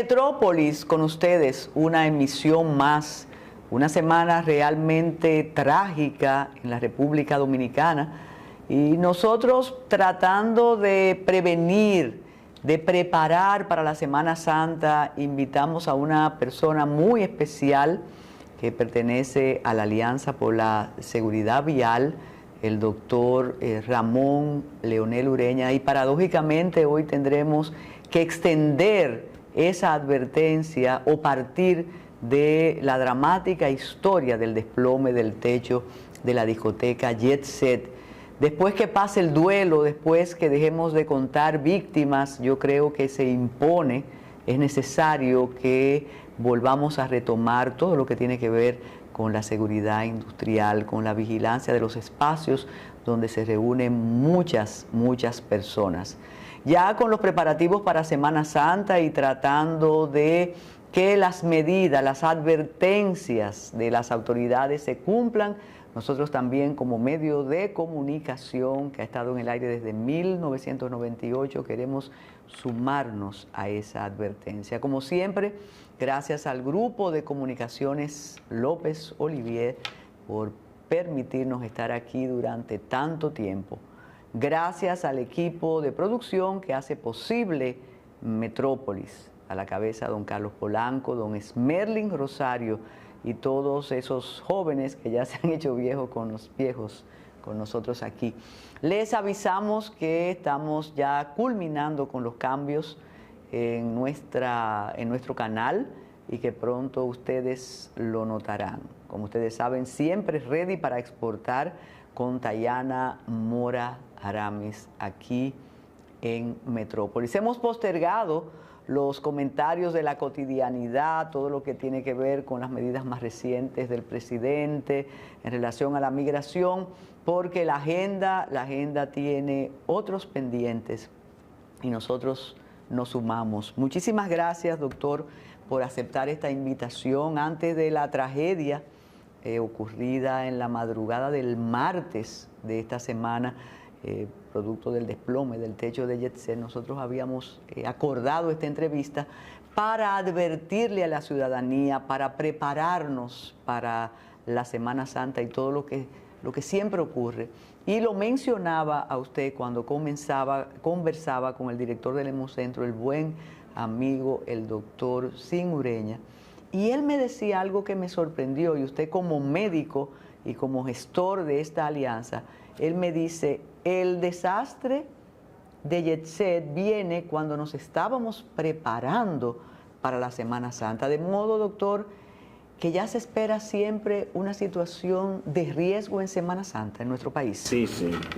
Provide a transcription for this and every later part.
Metrópolis con ustedes, una emisión más, una semana realmente trágica en la República Dominicana y nosotros tratando de prevenir, de preparar para la Semana Santa, invitamos a una persona muy especial que pertenece a la Alianza por la Seguridad Vial, el doctor Ramón Leonel Ureña, y paradójicamente hoy tendremos que extender esa advertencia o partir de la dramática historia del desplome del techo de la discoteca Jet Set. Después que pase el duelo, después que dejemos de contar víctimas, yo creo que se impone, es necesario que volvamos a retomar todo lo que tiene que ver con la seguridad industrial, con la vigilancia de los espacios donde se reúnen muchas personas. Ya con los preparativos para Semana Santa y tratando de que las medidas, las advertencias de las autoridades se cumplan, nosotros también como medio de comunicación que ha estado en el aire desde 1998 queremos sumarnos a esa advertencia. Como siempre, gracias al Grupo de Comunicaciones López Olivier por permitirnos estar aquí durante tanto tiempo. Gracias al equipo de producción que hace posible Metrópolis, a la cabeza don Carlos Polanco, don Esmerlin Rosario y todos esos jóvenes que ya se han hecho viejos con nosotros aquí. Les avisamos que estamos ya culminando con los cambios en nuestro canal y que pronto ustedes lo notarán. Como ustedes saben, siempre ready para exportar con Tayana Mora Aramis aquí en Metrópolis. Hemos postergado los comentarios de la cotidianidad, todo lo que tiene que ver con las medidas más recientes del presidente en relación a la migración, porque la agenda tiene otros pendientes y nosotros nos sumamos. Muchísimas gracias, doctor, por aceptar esta invitación antes de la tragedia ocurrida en la madrugada del martes de esta semana, producto del desplome del techo de Jet Set. Nosotros habíamos acordado esta entrevista para advertirle a la ciudadanía, para prepararnos para la Semana Santa y todo lo que siempre ocurre. Y lo mencionaba a usted cuando conversaba con el director del Hemocentro, el buen amigo, el doctor Sin Ureña, y él me decía algo que me sorprendió, y usted como médico y como gestor de esta alianza, él me dice, el desastre de Jet Set viene cuando nos estábamos preparando para la Semana Santa. De modo, doctor, que ya se espera siempre una situación de riesgo en Semana Santa en nuestro país. Sí.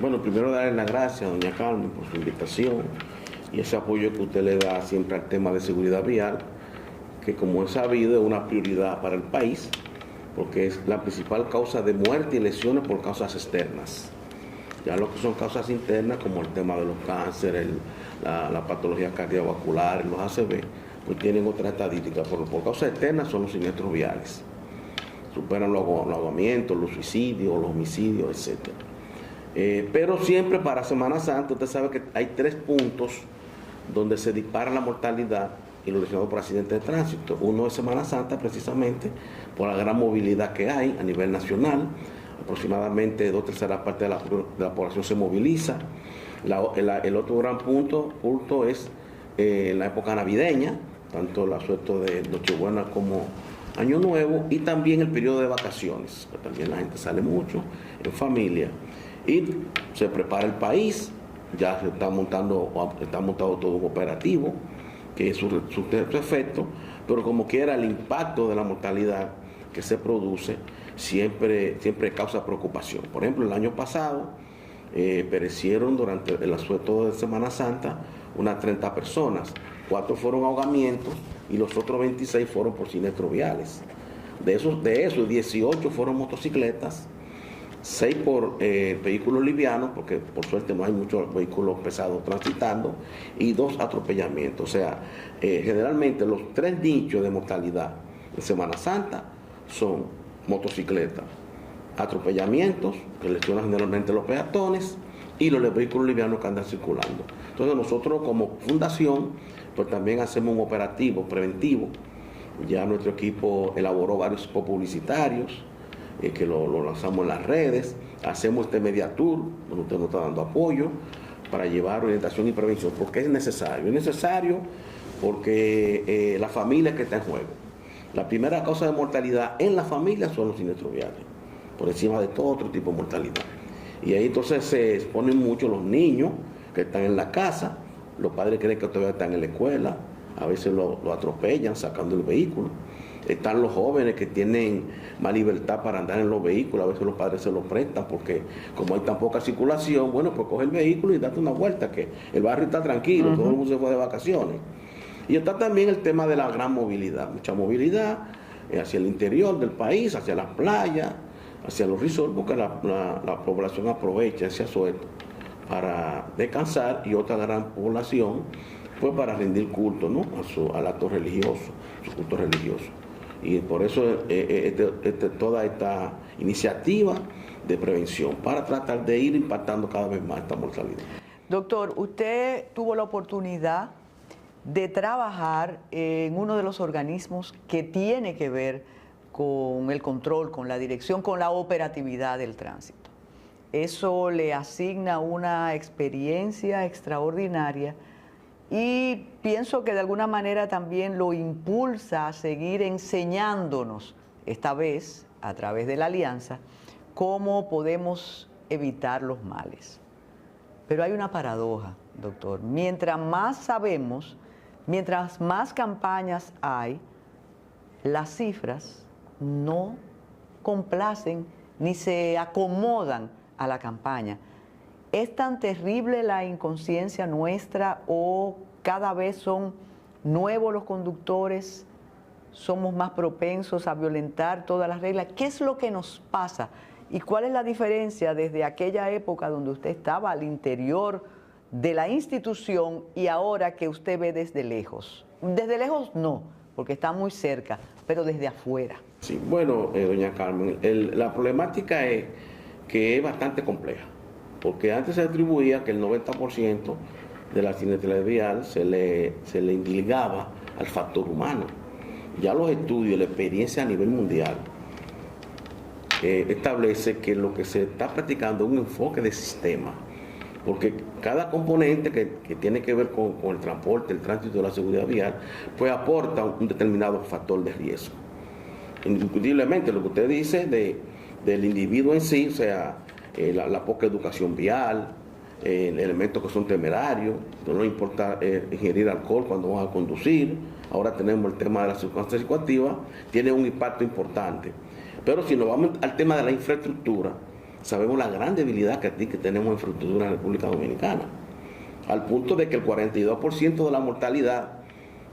Bueno, primero darle las gracias a doña Carmen por su invitación y ese apoyo que usted le da siempre al tema de seguridad vial, que como es sabido es una prioridad para el país, porque es la principal causa de muerte y lesiones por causas externas. Ya lo que son causas internas, como el tema de los cánceres, la patología cardiovascular, los ACV, pues tienen otra estadística. Por causas externas son los siniestros viales. Superan los ahogamientos, los suicidios, los homicidios, etc. Pero siempre para Semana Santa, usted sabe que hay 3 puntos donde se dispara la mortalidad y los lesionados por accidentes de tránsito. Uno es Semana Santa, precisamente, por la gran movilidad que hay a nivel nacional. Aproximadamente 2/3 partes de la población se moviliza. El otro gran punto es la época navideña, tanto el asueto de Nochebuena como Año Nuevo, y también el periodo de vacaciones, que también la gente sale mucho en familia. Y se prepara el país, ya se está montado todo un operativo, que es su efecto, pero como quiera el impacto de la mortalidad que se produce siempre causa preocupación. Por ejemplo, el año pasado perecieron durante el asueto de Semana Santa unas 30 personas, 4 fueron ahogamientos y los otros 26 fueron por siniestros viales. De esos 18 fueron motocicletas, 6 por vehículos livianos, porque por suerte no hay muchos vehículos pesados transitando, y 2 atropellamientos. O sea, generalmente los 3 nichos de mortalidad en Semana Santa son motocicletas, atropellamientos, que lesionan generalmente los peatones, y los vehículos livianos que andan circulando. Entonces nosotros como fundación, pues también hacemos un operativo preventivo. Ya nuestro equipo elaboró varios publicitarios que lo lanzamos en las redes. Hacemos este Media Tour, donde usted nos está dando apoyo para llevar orientación y prevención, porque es necesario. Es necesario porque la familia es que está en juego. La primera causa de mortalidad en la familia son los siniestros viales, por encima de todo otro tipo de mortalidad. Y ahí entonces se exponen mucho los niños que están en la casa, los padres creen que todavía están en la escuela, a veces lo atropellan sacando el vehículo. Están los jóvenes que tienen más libertad para andar en los vehículos, a veces los padres se los prestan porque como hay tan poca circulación, bueno, pues coge el vehículo y date una vuelta, que el barrio está tranquilo, todo el mundo se fue de vacaciones. Y está también el tema de la gran movilidad, mucha movilidad hacia el interior del país, hacia las playas, hacia los resorts, porque la población aprovecha ese asueto para descansar y otra gran población pues para rendir culto, ¿no?, al acto religioso, su culto religioso. Y por eso toda esta iniciativa de prevención para tratar de ir impactando cada vez más esta mortalidad. Doctor, usted tuvo la oportunidad de trabajar en uno de los organismos que tiene que ver con el control, con la dirección, con la operatividad del tránsito. Eso le asigna una experiencia extraordinaria y pienso que de alguna manera también lo impulsa a seguir enseñándonos, esta vez a través de la alianza, cómo podemos evitar los males. Pero hay una paradoja, doctor. Mientras más sabemos, mientras más campañas hay, las cifras no complacen ni se acomodan a la campaña. ¿Es tan terrible la inconsciencia nuestra o cada vez son nuevos los conductores? ¿Somos más propensos a violentar todas las reglas? ¿Qué es lo que nos pasa? ¿Y cuál es la diferencia desde aquella época donde usted estaba al interior de la institución y ahora que usted ve desde lejos? Desde lejos no, porque está muy cerca, pero desde afuera. Sí, bueno, doña Carmen, la problemática es que es bastante compleja, porque antes se atribuía que el 90% de la siniestralidad vial se le indilgaba al factor humano. Ya los estudios, la experiencia a nivel mundial establece que lo que se está practicando es un enfoque de sistema, porque cada componente que tiene que ver con el transporte, el tránsito y la seguridad vial, pues aporta un determinado factor de riesgo. Indiscutiblemente lo que usted dice del individuo en sí, o sea, la poca educación vial, elementos que son temerarios, no importa ingerir alcohol cuando vas a conducir. Ahora tenemos el tema de las circunstancias psicoactivas, tiene un impacto importante. Pero si nos vamos al tema de la infraestructura, sabemos la gran debilidad que tenemos en infraestructura en la República Dominicana, al punto de que el 42% de la mortalidad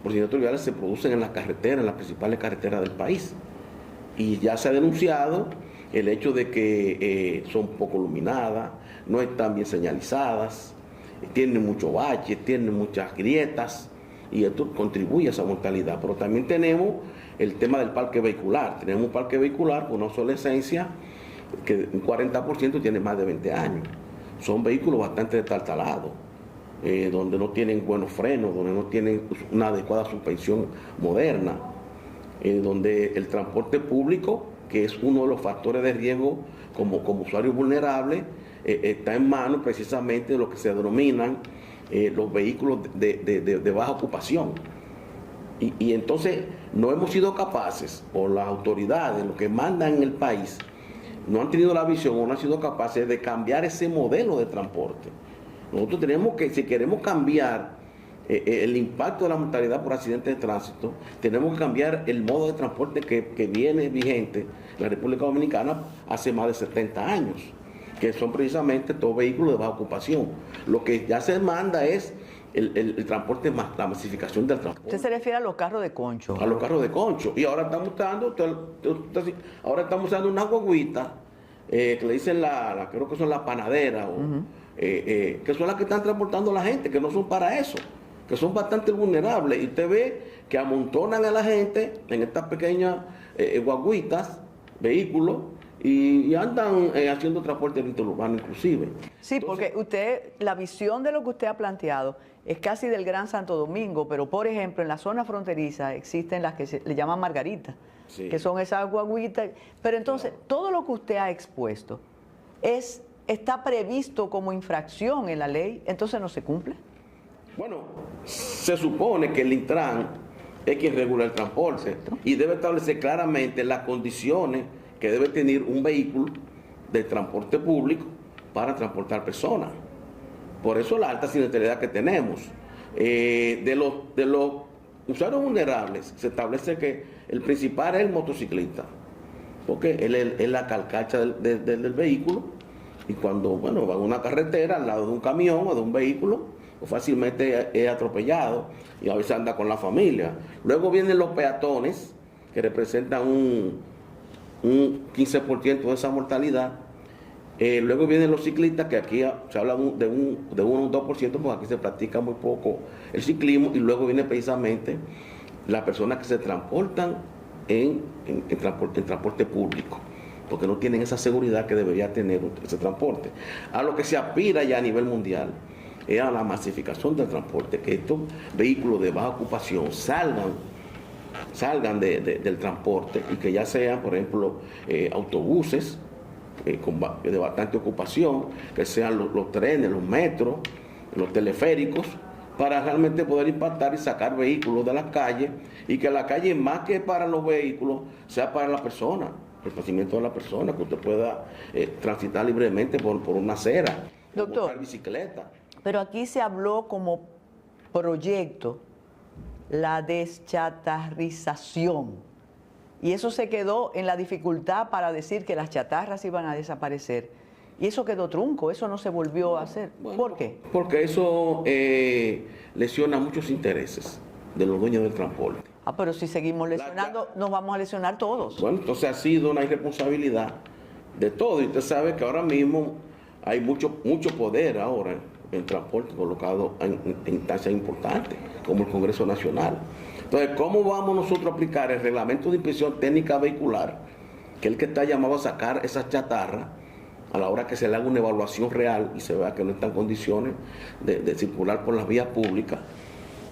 por siniestros viales se producen en las carreteras, en las principales carreteras del país. Y ya se ha denunciado el hecho de que son poco iluminadas, no están bien señalizadas, tienen muchos baches, tienen muchas grietas, y esto contribuye a esa mortalidad. Pero también tenemos el tema del parque vehicular. Tenemos un parque vehicular con una obsolescencia que un 40% tiene más de 20 años. Son vehículos bastante destartalados, donde no tienen buenos frenos, donde no tienen una adecuada suspensión moderna, donde el transporte público, que es uno de los factores de riesgo como usuario vulnerable, está en manos precisamente de lo que se denominan los vehículos de baja ocupación. Y entonces no hemos sido capaces, o las autoridades, los que mandan en el país, no han tenido la visión o no han sido capaces de cambiar ese modelo de transporte. Nosotros tenemos que, si queremos cambiar el impacto de la mortalidad por accidentes de tránsito, tenemos que cambiar el modo de transporte que viene vigente en la República Dominicana hace más de 70 años, que son precisamente todos vehículos de baja ocupación. Lo que ya se demanda es el transporte, la masificación del transporte. Usted se refiere a los carros de concho. A los carros de concho. Y ahora estamos usando una guaguita que le dicen creo que son las panaderas, que son las que están transportando a la gente, que no son para eso, que son bastante vulnerables. Y usted ve que amontonan a la gente en estas pequeñas guaguitas, vehículos, y andan haciendo transporte interurbano inclusive. Sí, Entonces, porque la visión de lo que usted ha planteado es casi del Gran Santo Domingo, pero por ejemplo en la zona fronteriza existen las que se le llaman margaritas, sí, que son esas guaguitas, pero entonces claro, todo lo que usted ha expuesto está previsto como infracción en la ley, entonces no se cumple. bueno, se supone que el Intran es quien regula el transporte y debe establecer claramente las condiciones que debe tener un vehículo de transporte público para transportar personas. Por eso la alta siniestralidad que tenemos. De los usuarios vulnerables, se establece que el principal es el motociclista, porque él es la carcacha del vehículo, y cuando va a una carretera al lado de un camión o de un vehículo, pues fácilmente es atropellado y a veces anda con la familia. Luego vienen los peatones, que representan un 15% de esa mortalidad. Luego vienen los ciclistas, que aquí se habla de un 1 o un 2%, porque aquí se practica muy poco el ciclismo. Y luego viene precisamente las personas que se transportan en transporte público, porque no tienen esa seguridad que debería tener ese transporte. A lo que se aspira ya a nivel mundial es a la masificación del transporte, que estos vehículos de baja ocupación salgan del transporte, y que ya sean, por ejemplo, autobuses de bastante ocupación, que sean los trenes, los metros, los teleféricos, para realmente poder impactar y sacar vehículos de las calles, y que la calle, más que para los vehículos, sea para la persona, el esparcimiento de la persona, que usted pueda transitar libremente por una acera, Doctor, buscar bicicleta. pero aquí se habló como proyecto la deschatarrización. Y eso se quedó en la dificultad para decir que las chatarras iban a desaparecer. Y eso quedó trunco, eso no se volvió a hacer. Bueno, ¿por qué? Porque eso lesiona muchos intereses de los dueños del transporte. Pero si seguimos lesionando, nos vamos a lesionar todos. Bueno, entonces ha sido una irresponsabilidad de todo. Y usted sabe que ahora mismo hay mucho poder ahora en transporte colocado en instancias importantes, como el Congreso Nacional. Entonces, ¿cómo vamos nosotros a aplicar el reglamento de inspección técnica vehicular, que es el que está llamado a sacar esas chatarras, a la hora que se le haga una evaluación real y se vea que no está en condiciones de circular por las vías públicas?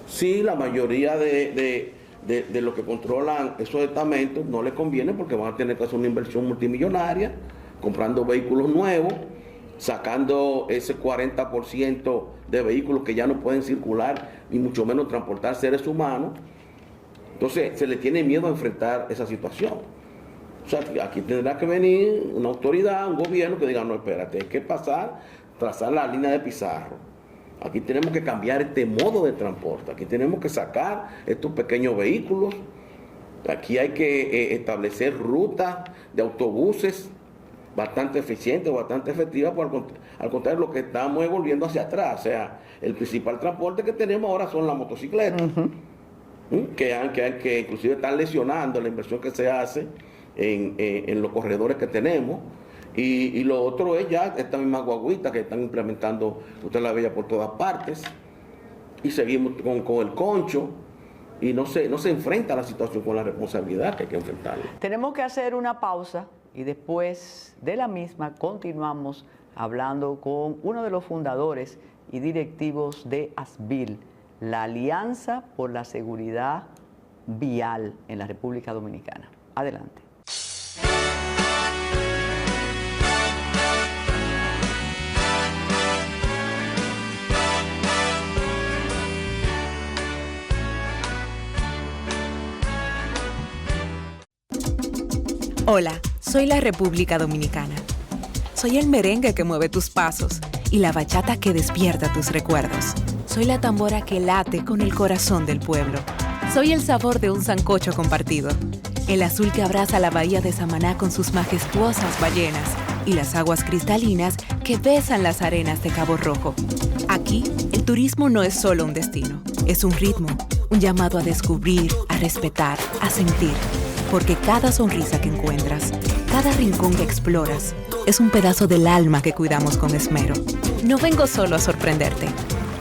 Sí, la mayoría de los que controlan esos estamentos no les conviene, porque van a tener que hacer una inversión multimillonaria, comprando vehículos nuevos, sacando ese 40% de vehículos que ya no pueden circular, ni mucho menos transportar seres humanos. Entonces se le tiene miedo a enfrentar esa situación. O sea, aquí tendrá que venir una autoridad, un gobierno que diga: no, espérate, hay que trazar la línea de Pizarro. Aquí tenemos que cambiar este modo de transporte. Aquí tenemos que sacar estos pequeños vehículos. Aquí hay que establecer rutas de autobuses bastante eficientes, bastante efectivas. Al contrario, lo que estamos es volviendo hacia atrás. O sea, el principal transporte que tenemos ahora son las motocicletas. Que inclusive están lesionando la inversión que se hace en los corredores que tenemos. Y lo otro es ya esta misma guaguita que están implementando, usted la veía por todas partes, y seguimos con el concho, y no se enfrenta a la situación con la responsabilidad que hay que enfrentarla. Tenemos que hacer una pausa y después de la misma continuamos hablando con uno de los fundadores y directivos de ASVIL, la Alianza por la Seguridad Vial en la República Dominicana. Adelante. Hola, soy la República Dominicana. Soy el merengue que mueve tus pasos y la bachata que despierta tus recuerdos. Soy la tambora que late con el corazón del pueblo. Soy el sabor de un sancocho compartido, el azul que abraza la bahía de Samaná con sus majestuosas ballenas y las aguas cristalinas que besan las arenas de Cabo Rojo. Aquí, el turismo no es solo un destino, es un ritmo, un llamado a descubrir, a respetar, a sentir. Porque cada sonrisa que encuentras, cada rincón que exploras, es un pedazo del alma que cuidamos con esmero. No vengo solo a sorprenderte.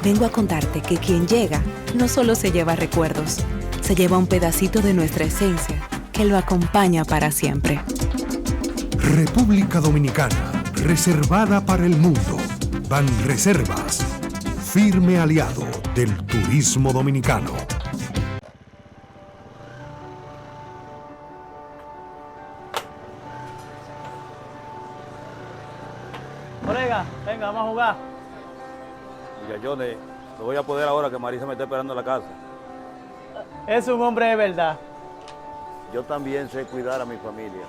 Vengo a contarte que quien llega no solo se lleva recuerdos, se lleva un pedacito de nuestra esencia que lo acompaña para siempre. República Dominicana, reservada para el mundo. Banreservas, firme aliado del turismo dominicano. Colega, venga, vamos a jugar. Muchachones, lo voy a poder ahora que Marisa me está esperando en la casa. Es un hombre de verdad. Yo también sé cuidar a mi familia.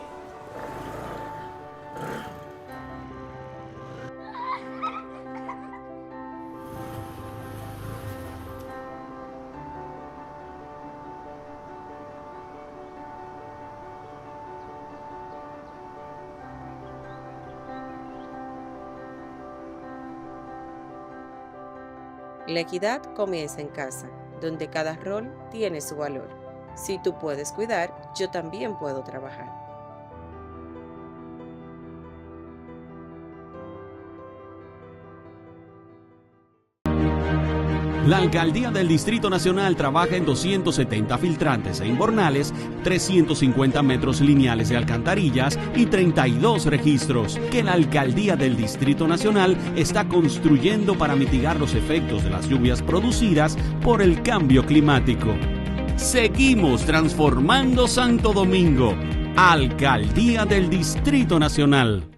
La equidad comienza en casa, donde cada rol tiene su valor. Si tú puedes cuidar, yo también puedo trabajar. La Alcaldía del Distrito Nacional trabaja en 270 filtrantes e inbornales, 350 metros lineales de alcantarillas y 32 registros que la Alcaldía del Distrito Nacional está construyendo para mitigar los efectos de las lluvias producidas por el cambio climático. Seguimos transformando Santo Domingo. Alcaldía del Distrito Nacional.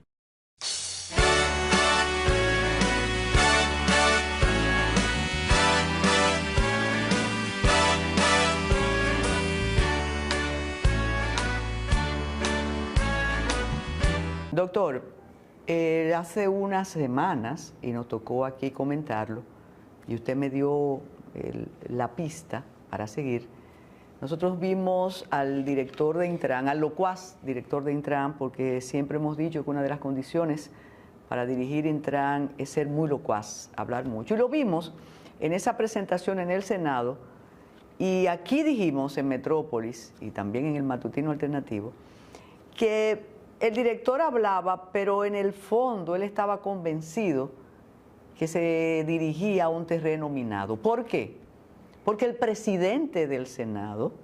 Doctor, hace unas semanas, y nos tocó aquí comentarlo, y usted me dio la pista para seguir, nosotros vimos al director de Intran, al locuaz director de Intran, porque siempre hemos dicho que una de las condiciones para dirigir Intran es ser muy locuaz, hablar mucho. Y lo vimos en esa presentación en el Senado, y aquí dijimos en Metrópolis, y también en el Matutino Alternativo, que el director hablaba, pero en el fondo él estaba convencido que se dirigía a un terreno minado. ¿Por qué? Porque el presidente del Senado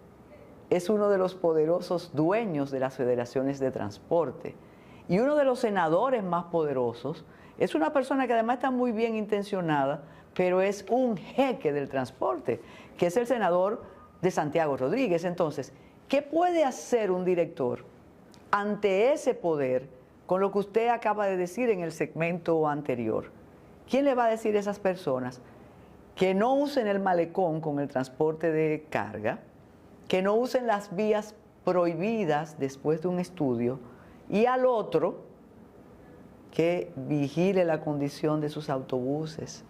es uno de los poderosos dueños de las federaciones de transporte. Y uno de los senadores más poderosos es una persona que además está muy bien intencionada, pero es un jeque del transporte, que es el senador de Santiago Rodríguez. Entonces, ¿qué puede hacer un director ante ese poder, con lo que usted acaba de decir en el segmento anterior? ¿Quién le va a decir a esas personas que no usen el malecón con el transporte de carga, que no usen las vías prohibidas después de un estudio, y al otro que vigile la condición de sus autobuses,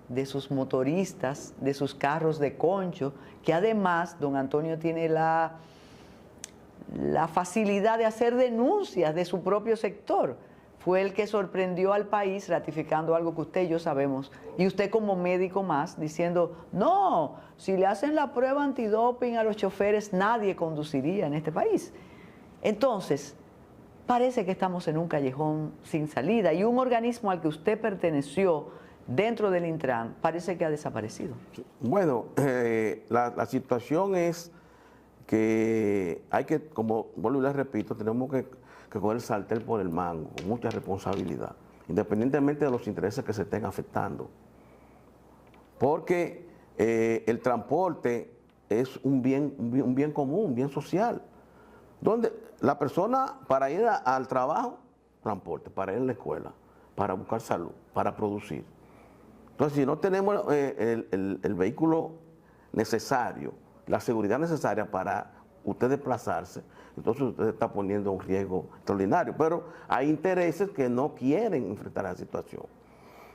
de sus motoristas, de sus carros de concho, que además don Antonio tiene la facilidad de hacer denuncias de su propio sector? Fue el que sorprendió al país ratificando algo que usted y yo sabemos, y usted como médico más, diciendo, no, si le hacen la prueba antidoping a los choferes, nadie conduciría en este país. Entonces, parece que estamos en un callejón sin salida, y un organismo al que usted perteneció dentro del Intran parece que ha desaparecido. Bueno, la situación es que hay que, como vuelvo y les repito, tenemos que coger el sartén por el mango, con mucha responsabilidad, independientemente de los intereses que se estén afectando. Porque el transporte es un bien común, un bien social, donde la persona para ir al trabajo, transporte, para ir a la escuela, para buscar salud, para producir. Entonces, si no tenemos el vehículo necesario, la seguridad necesaria para usted desplazarse, entonces usted está poniendo un riesgo extraordinario. Pero hay intereses que no quieren enfrentar la situación.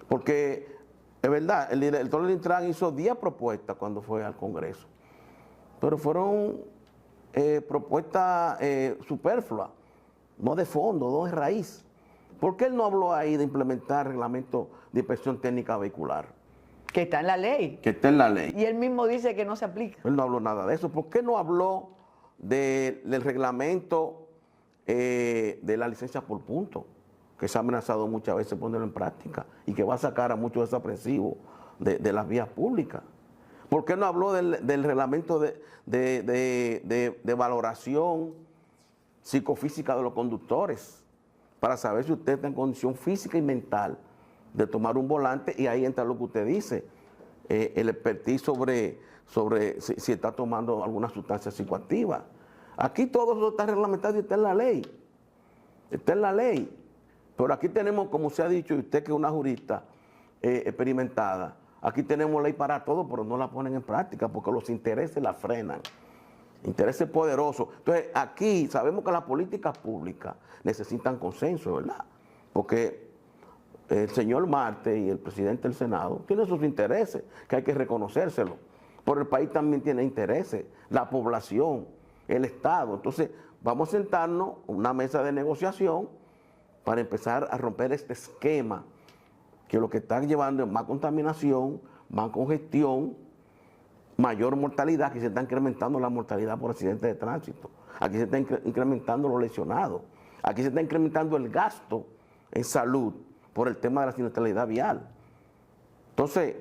Porque, es verdad, el director del Intran hizo 10 propuestas cuando fue al Congreso, pero fueron propuestas superfluas, no de fondo, no de raíz. ¿Por qué él no habló ahí de implementar el reglamento de inspección técnica vehicular? Que está en la ley. Que está en la ley. Y él mismo dice que no se aplica. Él no habló nada de eso. ¿Por qué no habló del reglamento de la licencia por punto, que se ha amenazado muchas veces ponerlo en práctica y que va a sacar a muchos desaprensivos de las vías públicas? ¿Por qué no habló del reglamento de valoración psicofísica de los conductores? para saber si usted está en condición física y mental de tomar un volante, y ahí entra lo que usted dice, el expertise sobre si está tomando alguna sustancia psicoactiva. Aquí todo eso está reglamentado y está en la ley. Está en la ley. Pero aquí tenemos, como se ha dicho, y usted que es una jurista experimentada, aquí tenemos ley para todo, pero no la ponen en práctica porque los intereses la frenan. Intereses poderosos. Entonces, aquí sabemos que las políticas públicas necesitan consenso, ¿verdad? Porque el señor Marte y el presidente del Senado tienen sus intereses, que hay que reconocérselo. Pero el país también tiene intereses, la población, el Estado. Entonces, vamos a sentarnos en una mesa de negociación para empezar a romper este esquema que lo que está llevando es más contaminación, más congestión, mayor mortalidad. Aquí se está incrementando la mortalidad por accidentes de tránsito. Aquí se está incrementando los lesionados. Aquí se está incrementando el gasto en salud por el tema de la siniestralidad vial. Entonces,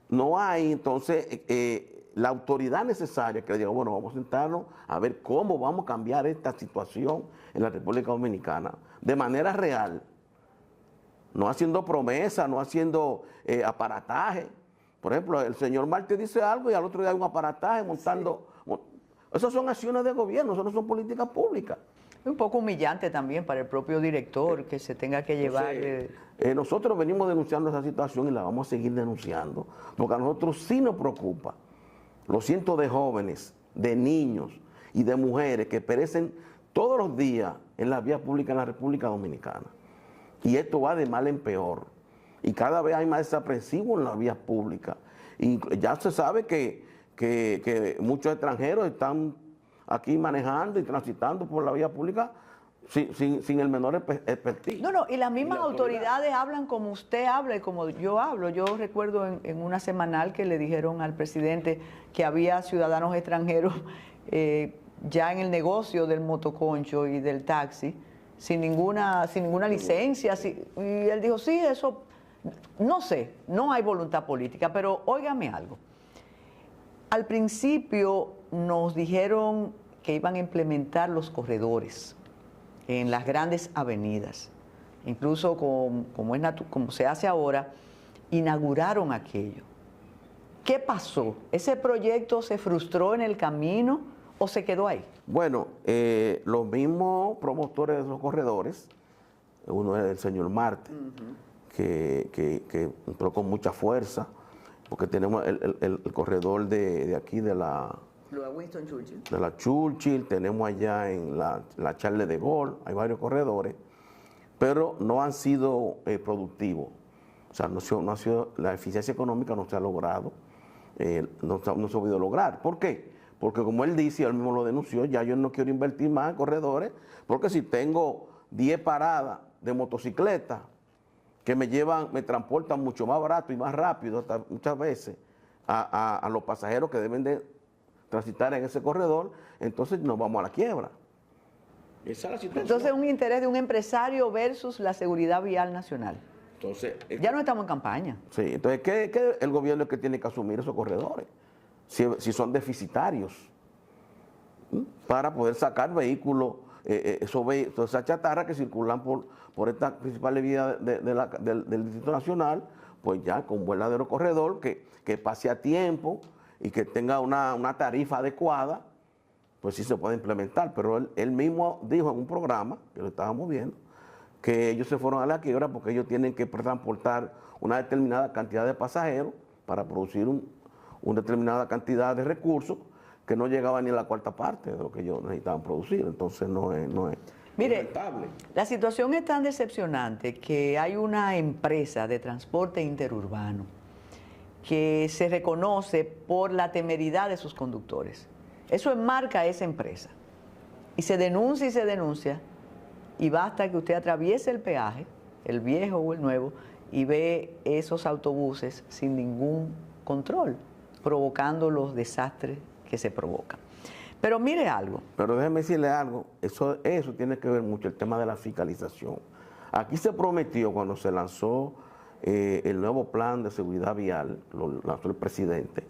no hay entonces la autoridad necesaria que le diga, bueno, vamos a sentarnos a ver cómo vamos a cambiar esta situación en la República Dominicana de manera real, no haciendo promesas, no haciendo aparataje. Por ejemplo, el señor Marte dice algo y al otro día hay un aparataje montando. Sí. Esas son acciones de gobierno, eso no son políticas públicas. Es un poco humillante también para el propio director que se tenga que llevar. Nosotros venimos denunciando esa situación y la vamos a seguir denunciando, porque a nosotros sí nos preocupa los cientos de jóvenes, de niños y de mujeres que perecen todos los días en las vías públicas en la República Dominicana. Y esto va de mal en peor. Y cada vez hay más desaprensivos en las vías públicas. Y ya se sabe que muchos extranjeros están aquí manejando y transitando por la vía pública sin el menor expertise. No, y las mismas autoridades hablan como usted habla y como yo hablo. Yo recuerdo en una semanal que le dijeron al presidente que había ciudadanos extranjeros ya en el negocio del motoconcho y del taxi, sin ninguna licencia. Y él dijo, sí, eso, no sé, no hay voluntad política, pero óigame algo. Al principio nos dijeron que iban a implementar los corredores en las grandes avenidas. Incluso como se hace ahora, inauguraron aquello. ¿Qué pasó? ¿Ese proyecto se frustró en el camino o se quedó ahí? Bueno, los mismos promotores de esos corredores, uno es el señor Marte, que entró con mucha fuerza, porque tenemos el corredor de aquí de la Winston Churchill. De la Churchill, tenemos allá en la Charles de Gaulle, hay varios corredores, pero no han sido productivos. O sea, no ha sido, la eficiencia económica no se ha logrado, no se ha podido lograr. ¿Por qué? Porque como él dice, él mismo lo denunció, ya yo no quiero invertir más en corredores, porque si tengo 10 paradas de motocicletas que me transportan mucho más barato y más rápido, hasta muchas veces, a los pasajeros que deben de transitar en ese corredor, entonces nos vamos a la quiebra. Esa es la situación. Entonces, un interés de un empresario versus la seguridad vial nacional. Entonces, ya no estamos en campaña. Sí, entonces, ¿qué el gobierno es que tiene que asumir esos corredores? Si son deficitarios, para poder sacar vehículos, esa chatarra que circulan por estas principales vías del Distrito Nacional, pues ya con un verdadero corredor que pase a tiempo y que tenga una tarifa adecuada, pues sí se puede implementar. Pero él mismo dijo en un programa, que lo estábamos viendo, que ellos se fueron a la quiebra porque ellos tienen que transportar una determinada cantidad de pasajeros para producir una determinada cantidad de recursos que no llegaban ni a la cuarta parte de lo que ellos necesitaban producir. Entonces no es Mire, rentable. La situación es tan decepcionante que hay una empresa de transporte interurbano que se reconoce por la temeridad de sus conductores. Eso enmarca a esa empresa. Y se denuncia, y basta que usted atraviese el peaje, el viejo o el nuevo, y ve esos autobuses sin ningún control, provocando los desastres que se provocan. Pero mire algo. Pero déjeme decirle algo, eso tiene que ver mucho el tema de la fiscalización. Aquí se prometió cuando se lanzó el nuevo plan de seguridad vial, lo lanzó el presidente,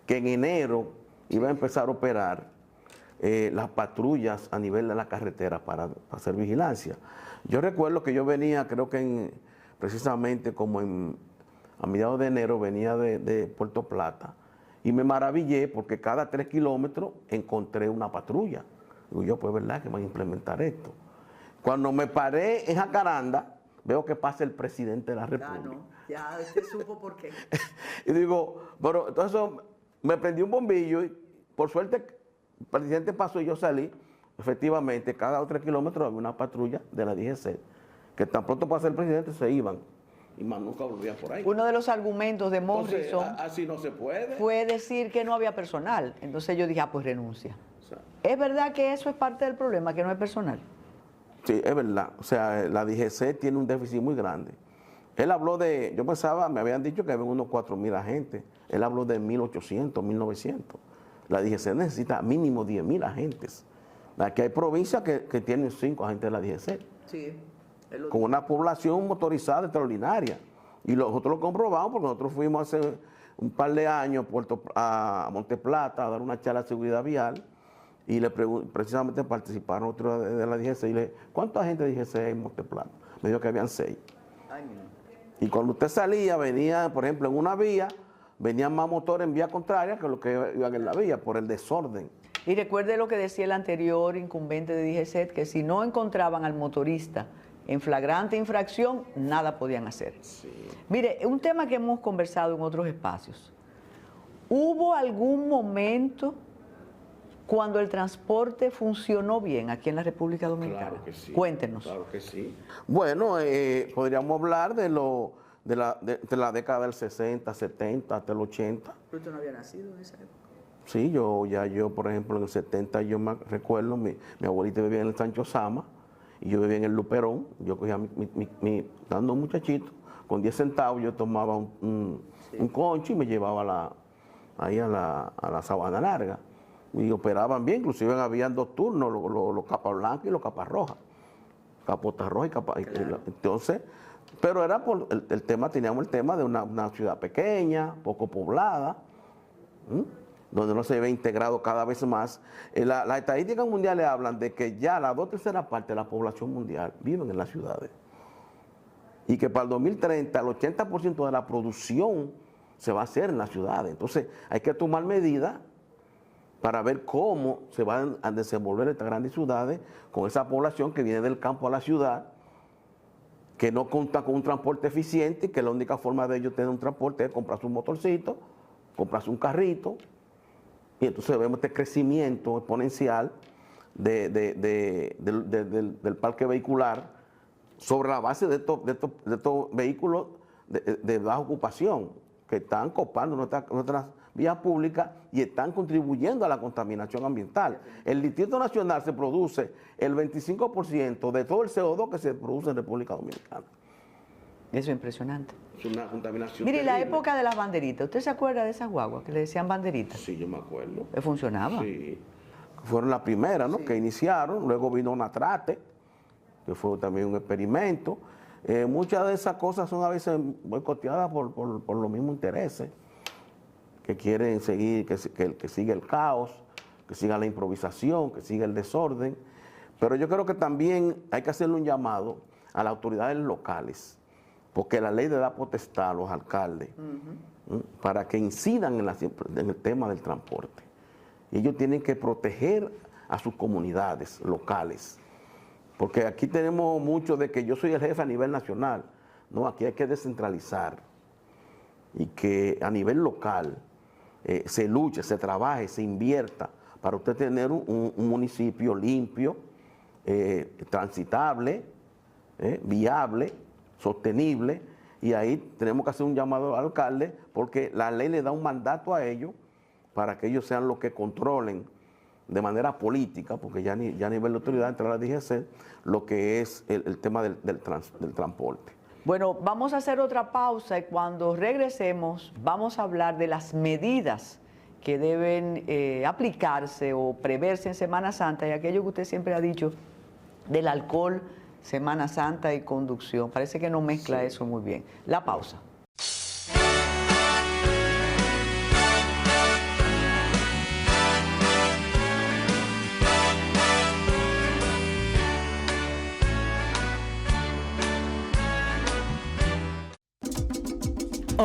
que en enero iba a empezar a operar las patrullas a nivel de la carretera para hacer vigilancia. Yo recuerdo que yo venía, creo que precisamente como a mediados de enero venía de Puerto Plata y me maravillé porque cada 3 kilómetros encontré una patrulla. Digo yo, pues verdad que van a implementar esto. Cuando me paré en Jacaranda, veo que pasa el presidente de la República. No, ya usted supo por qué. Y digo, pero entonces me prendí un bombillo y por suerte el presidente pasó y yo salí. Efectivamente, cada 3 kilómetros había una patrulla de la DGC, que tan pronto pasó el presidente se iban. Y más nunca volvían por ahí. Uno de los argumentos de Entonces, Morrison así no se puede. fue decir que no había personal. Entonces yo dije, pues renuncia. O sea, ¿Es verdad que eso es parte del problema, que no hay personal? sí, es verdad. O sea, la DGC tiene un déficit muy grande. Él habló de, yo pensaba, me habían dicho que había unos 4.000 agentes. Él habló de 1.800, 1.900. La DGC necesita mínimo 10.000 agentes. Aquí hay provincias que tienen 5 agentes de la DGC. Sí. Con una población motorizada extraordinaria. Y nosotros lo comprobamos porque nosotros fuimos hace un par de años a Monte Plata a dar una charla de seguridad vial y precisamente participaron otros de la DGC y le dije, ¿cuánta gente de DGC hay en Monte Plata? Me dijo que habían 6. Y cuando usted salía, venía, por ejemplo, en una vía, venían más motores en vía contraria que los que iban en la vía, por el desorden. Y recuerde lo que decía el anterior incumbente de DGC, que si no encontraban al motorista en flagrante infracción, nada podían hacer. Sí. Mire, un tema que hemos conversado en otros espacios. ¿Hubo algún momento cuando el transporte funcionó bien aquí en la República Dominicana? Claro que sí. Cuéntenos. Claro que sí. Bueno, podríamos hablar de la década del 60, 70, hasta el 80. ¿Pero usted no había nacido en esa época? Sí, yo, por ejemplo, en el 70 yo me recuerdo, mi abuelita vivía en el Sancho Sama y yo vivía en el Luperón. Yo cogía dando un muchachito, con 10 centavos yo tomaba un concho y me llevaba ahí a la Sabana Larga. Y operaban bien, inclusive habían 2 turnos, los capas blancas y los capas rojas. Capota roja y capa. Claro. Entonces, pero era por el tema, teníamos el tema de una ciudad pequeña, poco poblada, donde no se ve integrado cada vez más. Las estadísticas mundiales hablan de que ya la 2/3 parte de la población mundial viven en las ciudades. Y que para el 2030 el 80% de la producción se va a hacer en las ciudades. Entonces hay que tomar medidas para ver cómo se van a desenvolver estas grandes ciudades con esa población que viene del campo a la ciudad, que no cuenta con un transporte eficiente, que la única forma de ellos tener un transporte es comprarse un motorcito, comprarse un carrito, y entonces vemos este crecimiento exponencial del parque vehicular sobre la base de estos vehículos de baja ocupación que están copando nuestras vías públicas y están contribuyendo a la contaminación ambiental. El Distrito Nacional se produce el 25% de todo el CO2 que se produce en República Dominicana. Eso es impresionante. Es una contaminación Mire, la terrible. época de las banderitas, ¿usted se acuerda de esas guaguas que le decían banderitas? Sí, yo me acuerdo. ¿Funcionaba? Sí. Fueron las primeras, ¿no? Sí. Que iniciaron, luego vino Natrate, que fue también un experimento. Muchas de esas cosas son a veces boicoteadas por los mismos intereses, que quieren seguir, que siga el caos, que siga la improvisación, que siga el desorden. Pero yo creo que también hay que hacerle un llamado a las autoridades locales, porque la ley le da potestad a los alcaldes para que incidan en el tema del transporte. Y ellos tienen que proteger a sus comunidades locales, porque aquí tenemos mucho de que yo soy el jefe a nivel nacional. No, aquí hay que descentralizar y que a nivel local se luche, se trabaje, se invierta para usted tener un municipio limpio, transitable, viable, sostenible, y ahí tenemos que hacer un llamado al alcalde porque la ley le da un mandato a ellos para que ellos sean los que controlen de manera política, porque ya a nivel de autoridad entre la DGC, lo que es el tema del transporte. Bueno, vamos a hacer otra pausa y cuando regresemos vamos a hablar de las medidas que deben aplicarse o preverse en Semana Santa y aquello que usted siempre ha dicho del alcohol, Semana Santa y conducción. Parece que no mezcla eso muy bien. La pausa.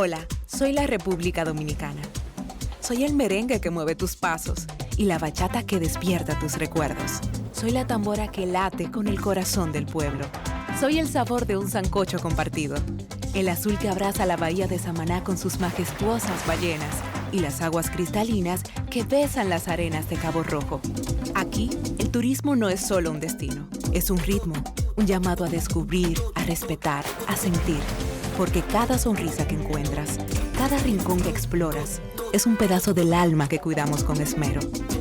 Hola, soy la República Dominicana. Soy el merengue que mueve tus pasos y la bachata que despierta tus recuerdos. Soy la tambora que late con el corazón del pueblo. Soy el sabor de un sancocho compartido, el azul que abraza la bahía de Samaná con sus majestuosas ballenas y las aguas cristalinas que besan las arenas de Cabo Rojo. Aquí, el turismo no es solo un destino, es un ritmo, un llamado a descubrir, a respetar, a sentir. Porque cada sonrisa que encuentras, cada rincón que exploras, es un pedazo del alma que cuidamos con esmero.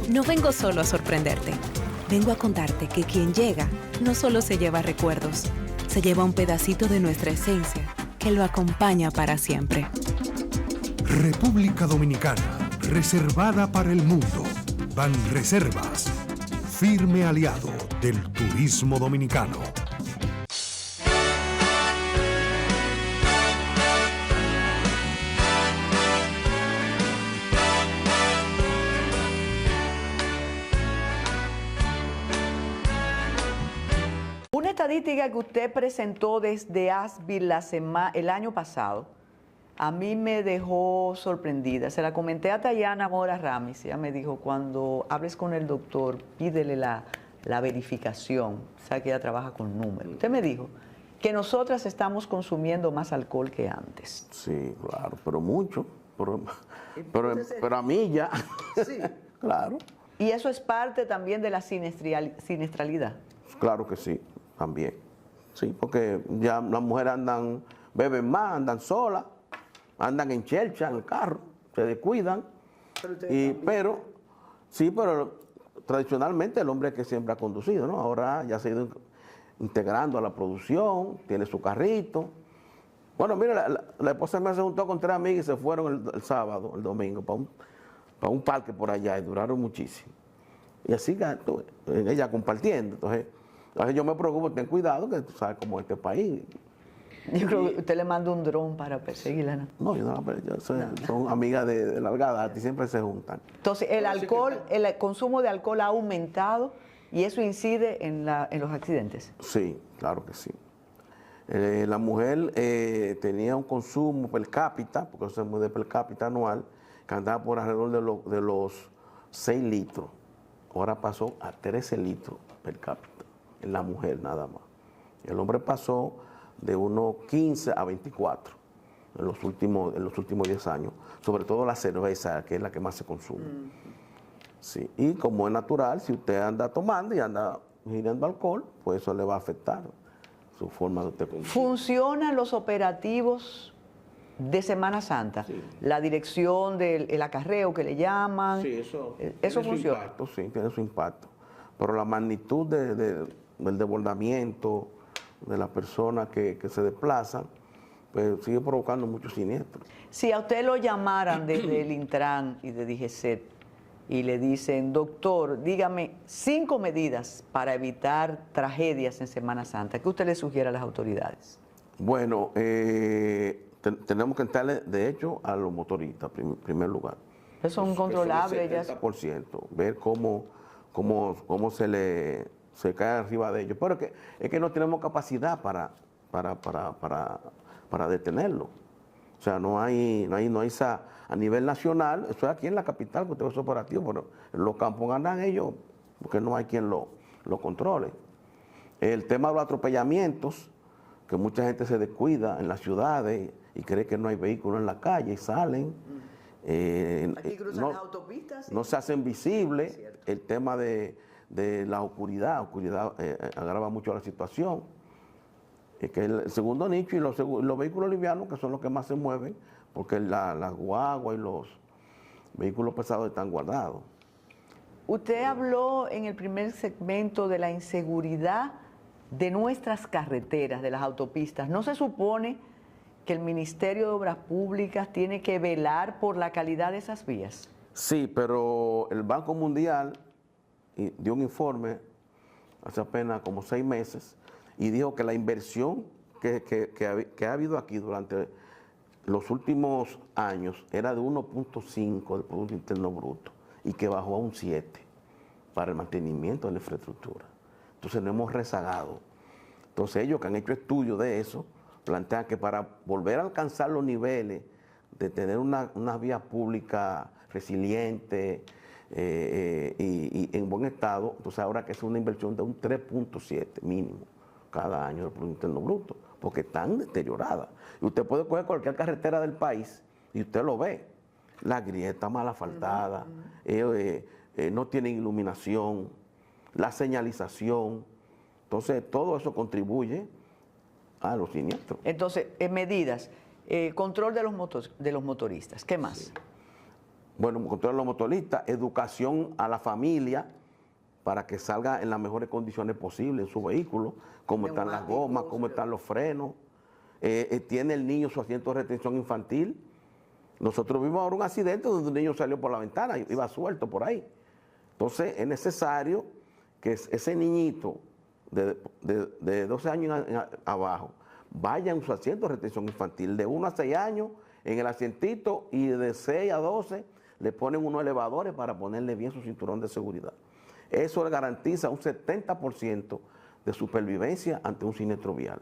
No vengo solo a sorprenderte, vengo a contarte que quien llega no solo se lleva recuerdos, se lleva un pedacito de nuestra esencia que lo acompaña para siempre. República Dominicana, reservada para el mundo. Banreservas, firme aliado del turismo dominicano. Una estadística que usted presentó desde ASBIL el año pasado, a mí me dejó sorprendida. Se la comenté a Tayana Mora Ramis. Ella me dijo, cuando hables con el doctor, pídele la verificación. Sabe que ella trabaja con números. Usted me dijo que nosotras estamos consumiendo más alcohol que antes. Sí, claro, pero mucho. Pero a mí ya. Sí. Claro. Y eso es parte también de la siniestralidad. Claro que sí, también. Sí, porque ya las mujeres beben más, andan solas, andan en chelcha, en el carro, se descuidan. Pero tradicionalmente el hombre es que siempre ha conducido, ¿no? Ahora ya se ha ido integrando a la producción, tiene su carrito. Bueno, mira, la esposa me se juntó con 3 amigas y se fueron el sábado, el domingo, para un parque por allá y duraron muchísimo. Y así ella compartiendo. Entonces yo me preocupo, ten cuidado, que tú sabes cómo es este país. Yo creo que usted le manda un dron para perseguirla, ¿no? No, yo no la persigo, son amigas de larga data y siempre se juntan. Entonces, el consumo de alcohol ha aumentado y eso incide en los accidentes. Sí, claro que sí. La mujer tenía un consumo per cápita, porque eso es muy de per cápita anual, que andaba por alrededor de los 6 litros. Ahora pasó a 13 litros per cápita, en la mujer nada más. El hombre pasó de unos 15 a 24 en los últimos 10 años, sobre todo la cerveza, que es la que más se consume. Sí. Y como es natural, si usted anda tomando y anda ingiriendo alcohol, pues eso le va a afectar su forma de usted consumir. ¿Funcionan los operativos de Semana Santa? Sí. La dirección del acarreo que le llaman. Sí, eso funciona. Su impacto, sí, tiene su impacto. Pero la magnitud del desbordamiento de las personas que se desplazan, pues sigue provocando muchos siniestros. Si a usted lo llamaran desde el Intran y de DGCET y le dicen, doctor, dígame 5 medidas para evitar tragedias en Semana Santa, ¿qué usted le sugiere a las autoridades? Bueno, tenemos que entrarle, de hecho, a los motoristas, en primer lugar. Eso es incontrolable. Ya 70%, ver cómo se cae arriba de ellos. Pero es que no tenemos capacidad para detenerlo. O sea, no hay esa, a nivel nacional, eso es aquí en la capital que usted es operativo, pero en los campos ganan ellos, porque no hay quien lo controle. El tema de los atropellamientos, que mucha gente se descuida en las ciudades y cree que no hay vehículos en la calle y salen. Aquí cruzan las autopistas. ¿Sí? No se hacen visibles. El tema de la oscuridad agrava mucho la situación. Es que el segundo nicho y los vehículos livianos, que son los que más se mueven, porque las guaguas y los vehículos pesados están guardados. Usted habló en el primer segmento de la inseguridad de nuestras carreteras, de las autopistas. ¿No se supone que el Ministerio de Obras Públicas tiene que velar por la calidad de esas vías? Sí, pero el Banco Mundial dio un informe hace apenas como 6 meses y dijo que la inversión que ha habido aquí durante los últimos años era de 1.5 del Producto Interno Bruto y que bajó a un 7 para el mantenimiento de la infraestructura. Entonces nos hemos rezagado. Entonces ellos que han hecho estudios de eso plantean que para volver a alcanzar los niveles de tener una vía pública resiliente y en buen estado, entonces ahora que es una inversión de un 3.7 mínimo cada año del Producto Interno Bruto, porque están deterioradas. Y usted puede coger cualquier carretera del país y usted lo ve. La grieta mal asfaltada, no tienen iluminación, la señalización. Entonces, todo eso contribuye a los siniestros. Entonces, medidas, control de los motoristas, ¿qué más? Sí. Bueno, control de los motoristas, educación a la familia para que salga en las mejores condiciones posibles en su vehículo, cómo están las gomas, cómo están los frenos. Tiene el niño su asiento de retención infantil. Nosotros vimos ahora un accidente donde un niño salió por la ventana, iba suelto por ahí. Entonces, es necesario que ese niñito de 12 años abajo vaya en su asiento de retención infantil, de 1 a 6 años en el asientito, y de 6 a 12 le ponen unos elevadores para ponerle bien su cinturón de seguridad. Eso le garantiza un 70% de supervivencia ante un siniestro vial.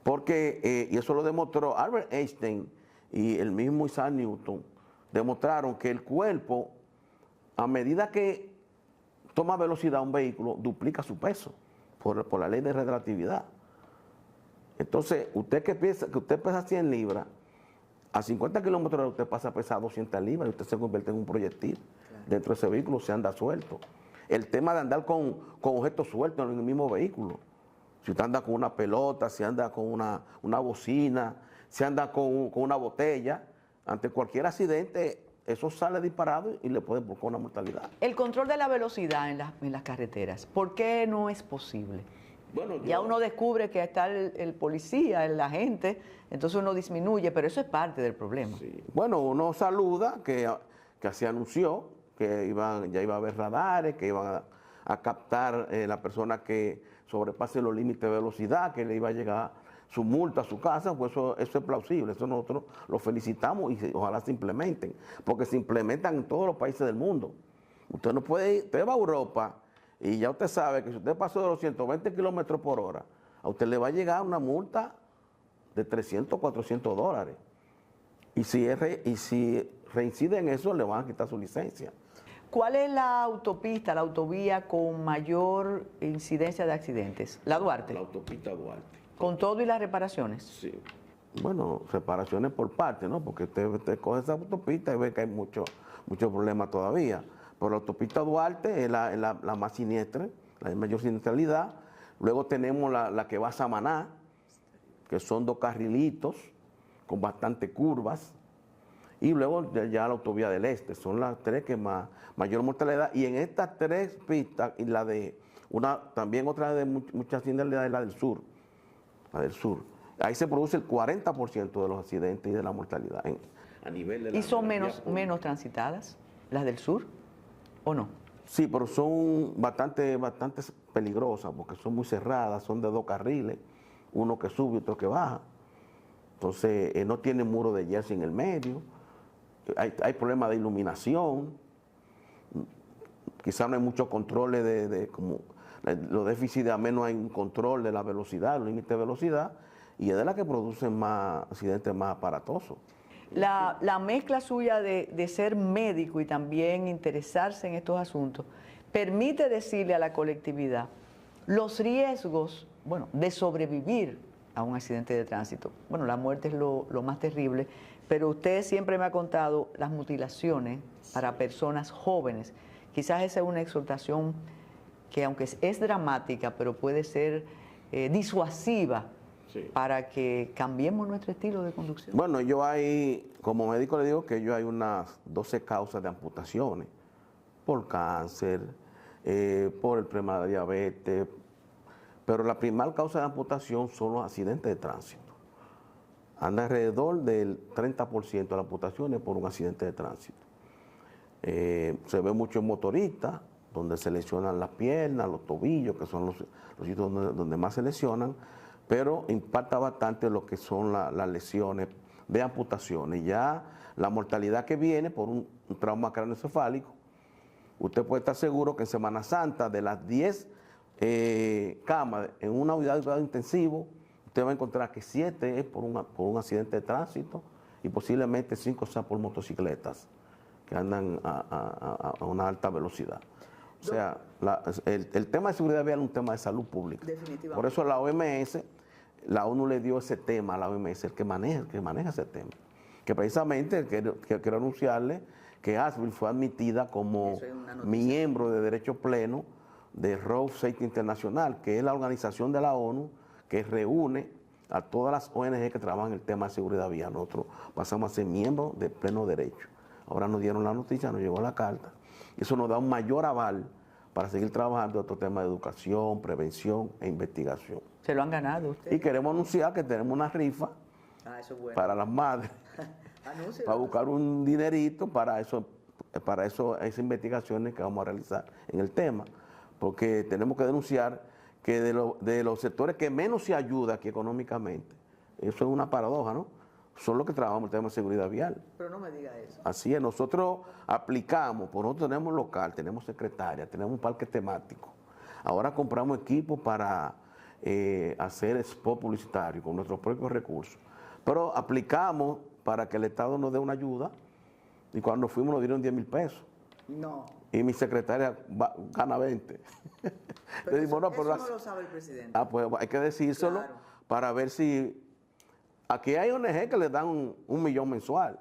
Porque, y eso lo demostró Albert Einstein y el mismo Isaac Newton, demostraron que el cuerpo, a medida que toma velocidad un vehículo, duplica su peso por la ley de relatividad. Entonces, usted que usted pesa 100 libras, a 50 kilómetros de usted pasa a pesar 200 libras y usted se convierte en un proyectil. Claro. Dentro de ese vehículo se anda suelto. El tema de andar con objetos sueltos en el mismo vehículo. Si usted anda con una pelota, si anda con una bocina, si anda con una botella, ante cualquier accidente, eso sale disparado y le puede provocar una mortalidad. El control de la velocidad en las carreteras, ¿por qué no es posible? Bueno, ya uno descubre que está el policía, el agente, entonces uno disminuye, pero eso es parte del problema. Sí. Bueno, uno saluda que se anunció que ya iba a haber radares, que iban a captar la persona que sobrepase los límites de velocidad, que le iba a llegar su multa a su casa, pues eso es plausible, eso nosotros lo felicitamos y ojalá se implementen, porque se implementan en todos los países del mundo. Usted no puede ir, usted va a Europa y ya usted sabe que si usted pasó de los 120 kilómetros por hora, a usted le va a llegar una multa de 300, 400 dólares. Y si reincide en eso, le van a quitar su licencia. ¿Cuál es la autopista, la autovía con mayor incidencia de accidentes? La Duarte. La autopista Duarte. ¿Con todo y las reparaciones? Sí. Bueno, reparaciones por parte, ¿no? Porque usted coge esa autopista y ve que hay muchos problemas todavía. Pero la autopista Duarte es la más siniestra, la de mayor siniestralidad. Luego tenemos la que va a Samaná, que son 2 carrilitos con bastantes curvas. Y luego ya la autovía del Este, son las 3 que mayor mortalidad. Y en estas 3 pistas, y también otra de mucha siniestralidad es la del sur. La del sur. Ahí se produce el 40% de los accidentes y de la mortalidad. A nivel de ¿Y son menos transitadas las del sur o no? Sí, pero son bastante peligrosas porque son muy cerradas, son de 2 carriles, uno que sube y otro que baja. Entonces no tienen muro de jersey en el medio, hay problemas de iluminación, quizás no hay muchos controles como los déficits de AME, no hay un control de la velocidad, los límites de velocidad, y es de la que producen más accidentes más aparatosos. La mezcla suya de ser médico y también interesarse en estos asuntos permite decirle a la colectividad los riesgos, de sobrevivir a un accidente de tránsito. Bueno, la muerte es lo más terrible, pero usted siempre me ha contado las mutilaciones para personas jóvenes. Quizás esa es una exhortación que, aunque es dramática, pero puede ser disuasiva. Sí. Para que cambiemos nuestro estilo de conducción. Bueno, como médico le digo que hay unas 12 causas de amputaciones, por cáncer, por el problema de la diabetes, pero la principal causa de amputación son los accidentes de tránsito. Anda alrededor del 30% de las amputaciones por un accidente de tránsito. Se ve mucho en motoristas, donde se lesionan las piernas, los tobillos, que son los sitios donde más se lesionan, pero impacta bastante lo que son las lesiones de amputaciones. Ya la mortalidad que viene por un trauma craneoencefálico, usted puede estar seguro que en Semana Santa, de las 10 camas en una unidad de cuidado intensivo, usted va a encontrar que 7 es por un accidente de tránsito y posiblemente 5 sean por motocicletas que andan a una alta velocidad. O sea, el tema de seguridad vial es un tema de salud pública. Definitivamente. Por eso la OMS, la ONU le dio ese tema a la OMS, el que maneja ese tema. Que precisamente quiero anunciarle que Asheville fue admitida como miembro de derecho pleno de Road Safety International, que es la organización de la ONU que reúne a todas las ONG que trabajan en el tema de seguridad vial. Nosotros pasamos a ser miembros de pleno derecho. Ahora nos dieron la noticia, nos llegó la carta. Eso nos da un mayor aval para seguir trabajando en otro tema de educación, prevención e investigación. ¿Se lo han ganado ustedes? Y queremos anunciar que tenemos una rifa Eso es bueno. para las madres, para buscar un dinerito para esas investigaciones que vamos a realizar en el tema. Porque tenemos que denunciar que de los sectores que menos se ayuda aquí económicamente, eso es una paradoja, ¿no? Son los que trabajamos el tema de seguridad vial. Pero no me diga eso. Así es, nosotros aplicamos, por nosotros tenemos local, tenemos secretaria, tenemos un parque temático. Ahora compramos equipos para hacer spot publicitario con nuestros propios recursos. Pero aplicamos para que el Estado nos dé una ayuda y cuando fuimos nos dieron 10,000 pesos. No. Y mi secretaria gana 20. Pero Digo, eso pero no lo sabe el presidente. pues hay que decírselo Claro. para ver si... Aquí hay ONG que le dan un millón mensual.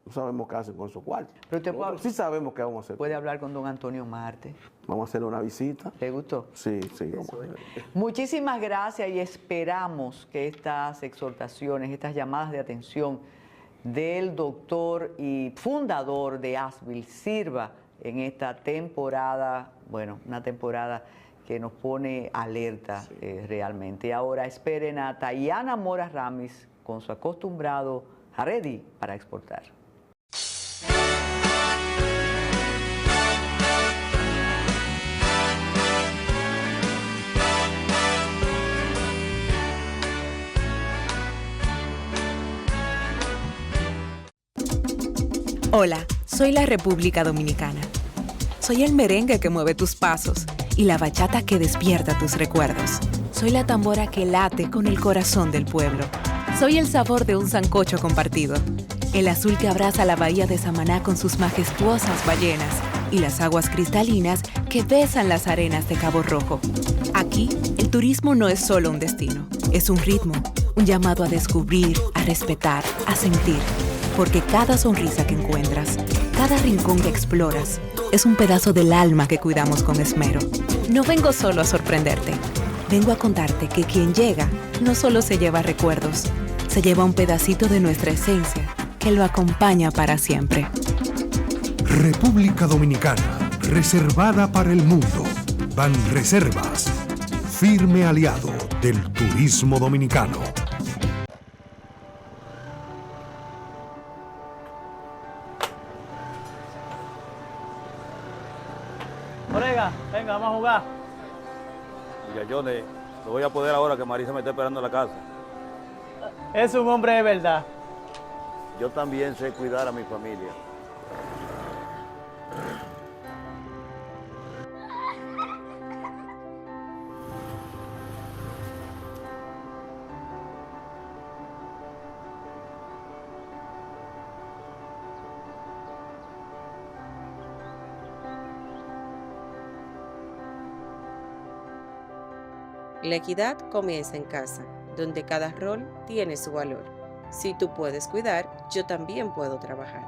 No sabemos qué hacen con esos cuartos. Pero usted Nosotros sí sabemos qué vamos a hacer. puede hablar con don Antonio Marte. Vamos a hacerle una visita. ¿Le gustó? Sí, vamos a Eso es. hacer. Muchísimas gracias y esperamos que estas exhortaciones, estas llamadas de atención del doctor y fundador de Asheville sirva en esta temporada, bueno, una temporada que nos pone alerta realmente. Ahora esperen a Tayana Mora Ramis con su acostumbrado Ready para exportar. Hola, soy la República Dominicana. Soy el merengue que mueve tus pasos y la bachata que despierta tus recuerdos. Soy la tambora que late con el corazón del pueblo. Soy el sabor de un sancocho compartido, el azul que abraza la bahía de Samaná con sus majestuosas ballenas y las aguas cristalinas que besan las arenas de Cabo Rojo. Aquí, el turismo no es solo un destino, es un ritmo, un llamado a descubrir, a respetar, a sentir. Porque cada sonrisa que encuentras, cada rincón que exploras, es un pedazo del alma que cuidamos con esmero. No vengo solo a sorprenderte, vengo a contarte que quien llega no solo se lleva recuerdos, se lleva un pedacito de nuestra esencia que lo acompaña para siempre. República Dominicana, reservada para el mundo. Banreservas, firme aliado del turismo dominicano. Colega, venga, vamos a jugar. Muchachones, lo voy a poder ahora que Marisa me está esperando en la casa. Es un hombre de verdad. Yo también sé cuidar a mi familia. La equidad comienza en casa, donde cada rol tiene su valor. Si tú puedes cuidar, yo también puedo trabajar.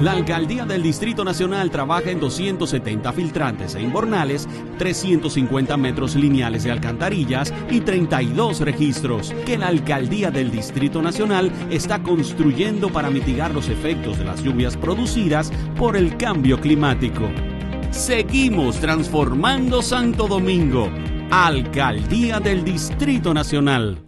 La Alcaldía del Distrito Nacional trabaja en 270 filtrantes e inbornales, 350 metros lineales de alcantarillas y 32 registros que la Alcaldía del Distrito Nacional está construyendo para mitigar los efectos de las lluvias producidas por el cambio climático. Seguimos transformando Santo Domingo. Alcaldía del Distrito Nacional.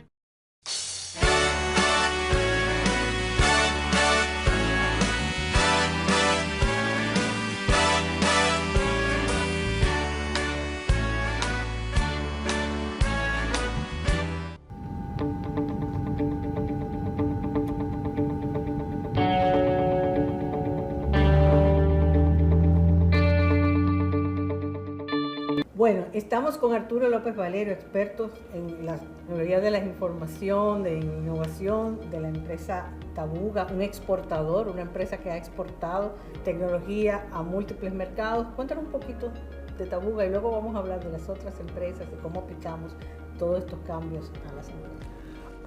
Bueno, estamos con Arturo López Valerio, experto en la tecnología de la información, de innovación de la empresa Tabuga, un exportador, una empresa que ha exportado tecnología a múltiples mercados. Cuéntanos un poquito de Tabuga y luego vamos a hablar de las otras empresas, de cómo aplicamos todos estos cambios a las empresas.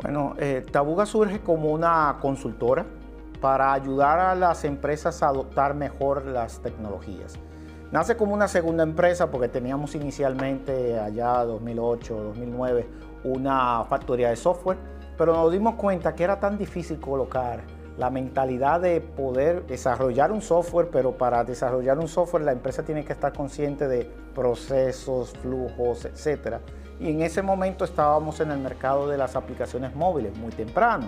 Bueno, Tabuga surge como una consultora para ayudar a las empresas a adoptar mejor las tecnologías. Nace como una segunda empresa porque teníamos inicialmente allá 2008, 2009 una factoría de software, pero nos dimos cuenta que era tan difícil colocar la mentalidad de poder desarrollar un software, pero para desarrollar un software la empresa tiene que estar consciente de procesos, flujos, etc. Y en ese momento estábamos en el mercado de las aplicaciones móviles muy temprano.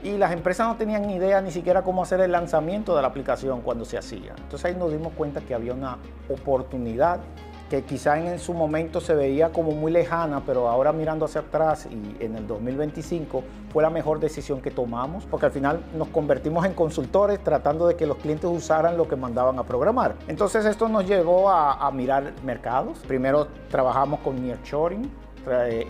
Y las empresas no tenían ni idea ni siquiera cómo hacer el lanzamiento de la aplicación cuando se hacía. Entonces ahí nos dimos cuenta que había una oportunidad que quizá en su momento se veía como muy lejana, pero ahora mirando hacia atrás y en el 2025 fue la mejor decisión que tomamos, porque al final nos convertimos en consultores tratando de que los clientes usaran lo que mandaban a programar. Entonces esto nos llevó a mirar mercados. Primero trabajamos con nearshoring,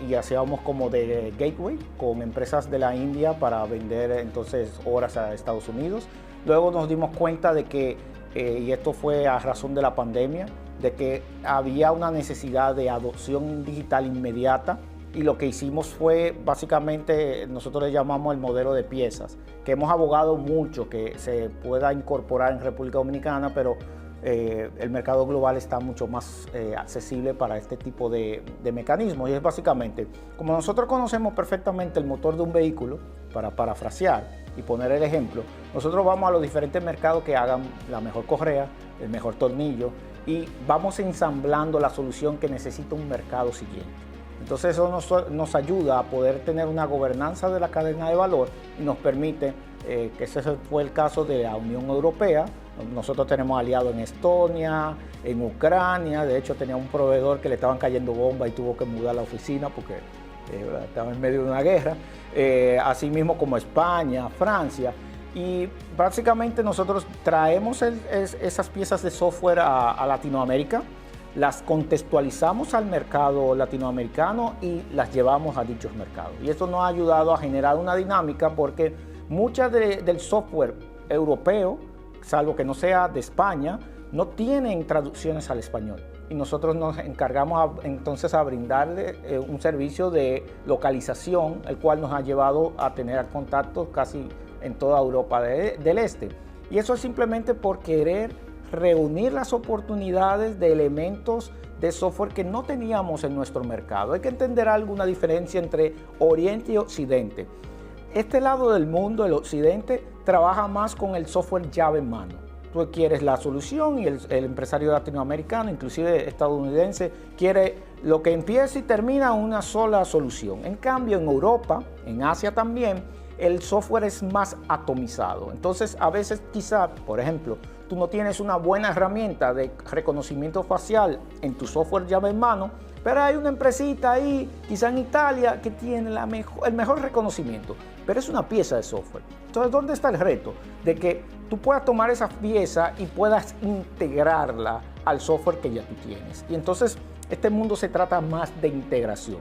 y hacíamos como de gateway con empresas de la India para vender entonces horas a Estados Unidos. Luego nos dimos cuenta de que, y esto fue a razón de la pandemia, de que había una necesidad de adopción digital inmediata, y lo que hicimos fue básicamente, nosotros le llamamos el modelo de piezas, que hemos abogado mucho que se pueda incorporar en República Dominicana, pero el mercado global está mucho más accesible para este tipo de mecanismos. Y es básicamente, como nosotros conocemos perfectamente el motor de un vehículo, para parafrasear y poner el ejemplo, nosotros vamos a los diferentes mercados que hagan la mejor correa, el mejor tornillo, y vamos ensamblando la solución que necesita un mercado siguiente. Entonces eso nos ayuda a poder tener una gobernanza de la cadena de valor y nos permite, que ese fue el caso de la Unión Europea. Nosotros tenemos aliados en Estonia, en Ucrania. De hecho tenía un proveedor que le estaban cayendo bombas y tuvo que mudar la oficina porque estaba en medio de una guerra. Así mismo como España, Francia. Y básicamente nosotros traemos esas piezas de software a Latinoamérica, las contextualizamos al mercado latinoamericano y las llevamos a dichos mercados. Y esto nos ha ayudado a generar una dinámica porque muchas del software europeo, salvo que no sea de España, no tienen traducciones al español. Y nosotros nos encargamos entonces a brindarle un servicio de localización, el cual nos ha llevado a tener contactos casi en toda Europa del Este. Y eso es simplemente por querer reunir las oportunidades de elementos de software que no teníamos en nuestro mercado. Hay que entender alguna diferencia entre Oriente y Occidente. Este lado del mundo, el Occidente, trabaja más con el software llave en mano. Tú quieres la solución y el empresario latinoamericano, inclusive estadounidense, quiere lo que empieza y termina una sola solución. En cambio, en Europa, en Asia también, el software es más atomizado. Entonces, a veces quizá, por ejemplo, tú no tienes una buena herramienta de reconocimiento facial en tu software llave en mano, pero hay una empresita ahí, quizá en Italia, que tiene el mejor reconocimiento, pero es una pieza de software. Entonces, ¿dónde está el reto? De que tú puedas tomar esa pieza y puedas integrarla al software que ya tú tienes. Y entonces, este mundo se trata más de integración.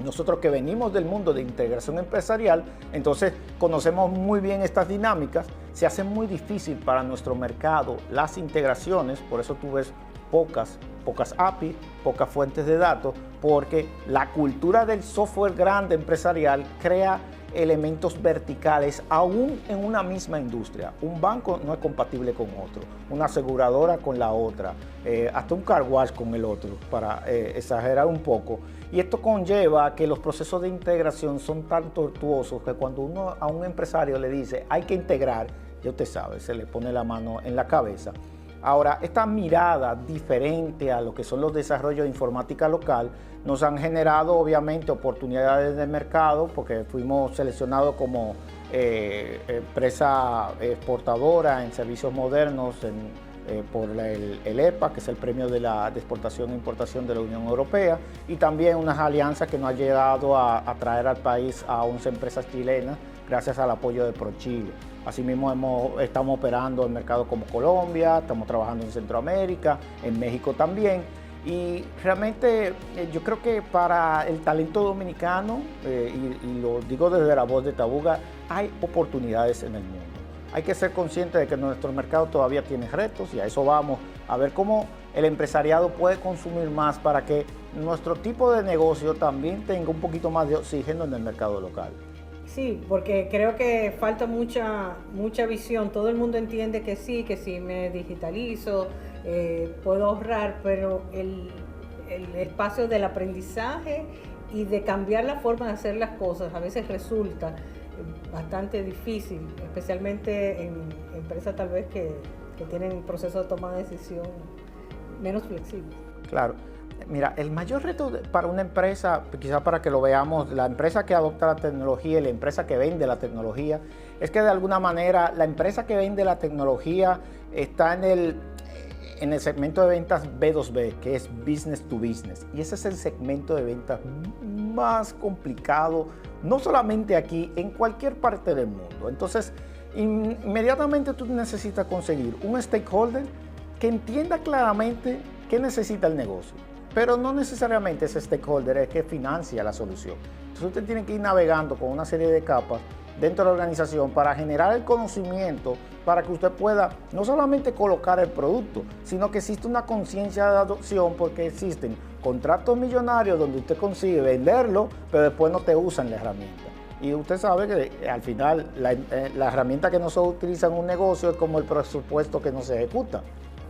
Nosotros que venimos del mundo de integración empresarial, entonces conocemos muy bien estas dinámicas. Se hace muy difícil para nuestro mercado las integraciones, por eso tú ves pocas API, pocas fuentes de datos, porque la cultura del software grande empresarial crea elementos verticales aún en una misma industria. Un banco no es compatible con otro, una aseguradora con la otra, hasta un car wash con el otro, para exagerar un poco. Y esto conlleva que los procesos de integración son tan tortuosos que cuando uno a un empresario le dice hay que integrar, ya usted sabe, se le pone la mano en la cabeza. Ahora, esta mirada diferente a lo que son los desarrollos de informática local nos han generado obviamente oportunidades de mercado porque fuimos seleccionados como empresa exportadora en servicios modernos por el EPA, que es el premio de exportación e importación de la Unión Europea, y también unas alianzas que nos han llegado a traer al país a 11 empresas chilenas gracias al apoyo de ProChile. Asimismo estamos operando en mercados como Colombia, estamos trabajando en Centroamérica, en México también. Y realmente yo creo que para el talento dominicano, y lo digo desde la voz de Tabuga, hay oportunidades en el mundo. Hay que ser consciente de que nuestro mercado todavía tiene retos y a eso vamos, a ver cómo el empresariado puede consumir más para que nuestro tipo de negocio también tenga un poquito más de oxígeno en el mercado local. Sí, porque creo que falta mucha visión. Todo el mundo entiende que sí me digitalizo, puedo ahorrar, pero el espacio del aprendizaje y de cambiar la forma de hacer las cosas a veces resulta bastante difícil, especialmente en empresas tal vez que tienen un proceso de toma de decisión menos flexible. Claro. Mira, el mayor reto para una empresa, quizás para que lo veamos, la empresa que adopta la tecnología y la empresa que vende la tecnología, es que de alguna manera la empresa que vende la tecnología está en el segmento de ventas B2B, que es business to business. Y ese es el segmento de ventas más complicado, no solamente aquí, en cualquier parte del mundo. Entonces, inmediatamente tú necesitas conseguir un stakeholder que entienda claramente qué necesita el negocio. Pero no necesariamente ese stakeholder es que financia la solución. Entonces usted tiene que ir navegando con una serie de capas dentro de la organización para generar el conocimiento para que usted pueda no solamente colocar el producto, sino que existe una conciencia de adopción porque existen contratos millonarios donde usted consigue venderlo, pero después no te usan la herramienta. Y usted sabe que al final la herramienta que no se utiliza en un negocio es como el presupuesto que no se ejecuta,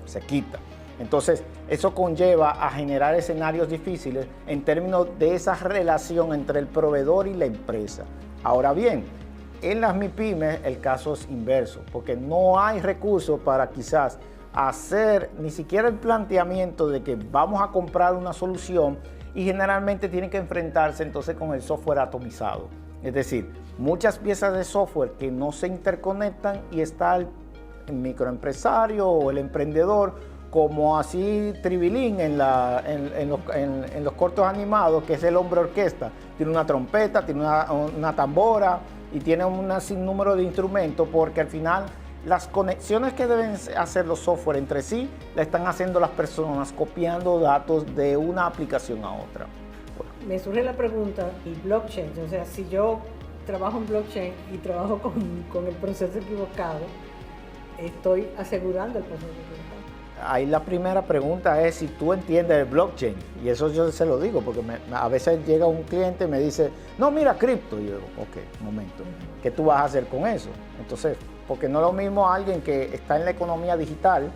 se quita. Entonces, eso conlleva a generar escenarios difíciles en términos de esa relación entre el proveedor y la empresa. Ahora bien, en las MIPYMES el caso es inverso, porque no hay recursos para quizás hacer ni siquiera el planteamiento de que vamos a comprar una solución y generalmente tienen que enfrentarse entonces con el software atomizado. Es decir, muchas piezas de software que no se interconectan y está el microempresario o el emprendedor como así tribilín en los cortos animados, que es el hombre orquesta. Tiene una trompeta, tiene una tambora y tiene un sinnúmero de instrumentos, porque al final las conexiones que deben hacer los software entre sí, la están haciendo las personas copiando datos de una aplicación a otra. Me surge la pregunta, el blockchain, o sea, si yo trabajo en blockchain y trabajo con el proceso equivocado, estoy asegurando el proceso equivocado. Ahí la primera pregunta es si tú entiendes el blockchain, y eso yo se lo digo porque a veces llega un cliente y me dice, no, mira, cripto, y yo digo, ok, un momento, ¿qué tú vas a hacer con eso? Entonces, porque no es lo mismo alguien que está en la economía digital,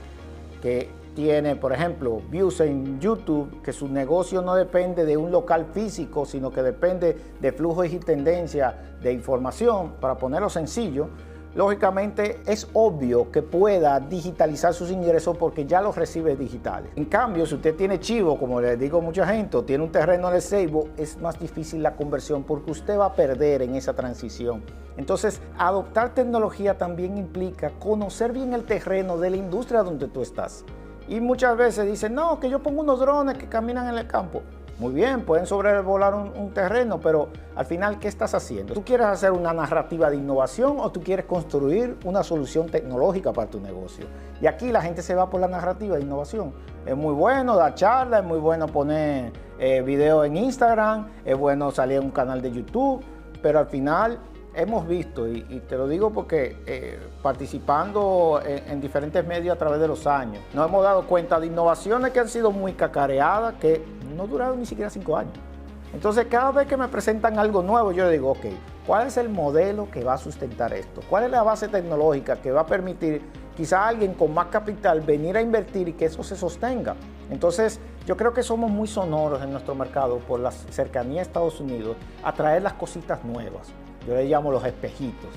que tiene, por ejemplo, views en YouTube, que su negocio no depende de un local físico, sino que depende de flujos y tendencia de información, para ponerlo sencillo. Lógicamente es obvio que pueda digitalizar sus ingresos porque ya los recibe digitales. En cambio, si usted tiene chivo, como le digo a mucha gente, o tiene un terreno en el ceibo, es más difícil la conversión porque usted va a perder en esa transición. Entonces, adoptar tecnología también implica conocer bien el terreno de la industria donde tú estás. Y muchas veces dicen, no, que yo pongo unos drones que caminan en el campo. Muy bien, pueden sobrevolar un terreno, pero al final, ¿qué estás haciendo? ¿Tú quieres hacer una narrativa de innovación o tú quieres construir una solución tecnológica para tu negocio? Y aquí la gente se va por la narrativa de innovación. Es muy bueno dar charlas, es muy bueno poner videos en Instagram, es bueno salir en un canal de YouTube, pero al final hemos visto, y te lo digo porque participando en diferentes medios a través de los años, nos hemos dado cuenta de innovaciones que han sido muy cacareadas, que no duraron ni siquiera 5 años. Entonces, cada vez que me presentan algo nuevo, yo digo, ok, ¿cuál es el modelo que va a sustentar esto? ¿Cuál es la base tecnológica que va a permitir quizá a alguien con más capital venir a invertir y que eso se sostenga? Entonces, yo creo que somos muy sonoros en nuestro mercado por la cercanía a Estados Unidos a traer las cositas nuevas. Yo le llamo los espejitos.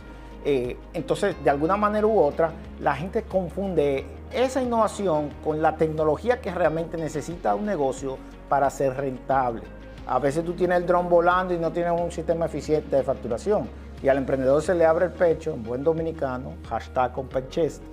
Entonces, de alguna manera u otra, la gente confunde esa innovación con la tecnología que realmente necesita un negocio para ser rentable. A veces tú tienes el dron volando y no tienes un sistema eficiente de facturación. Y al emprendedor se le abre el pecho, en buen dominicano, #OpenChest,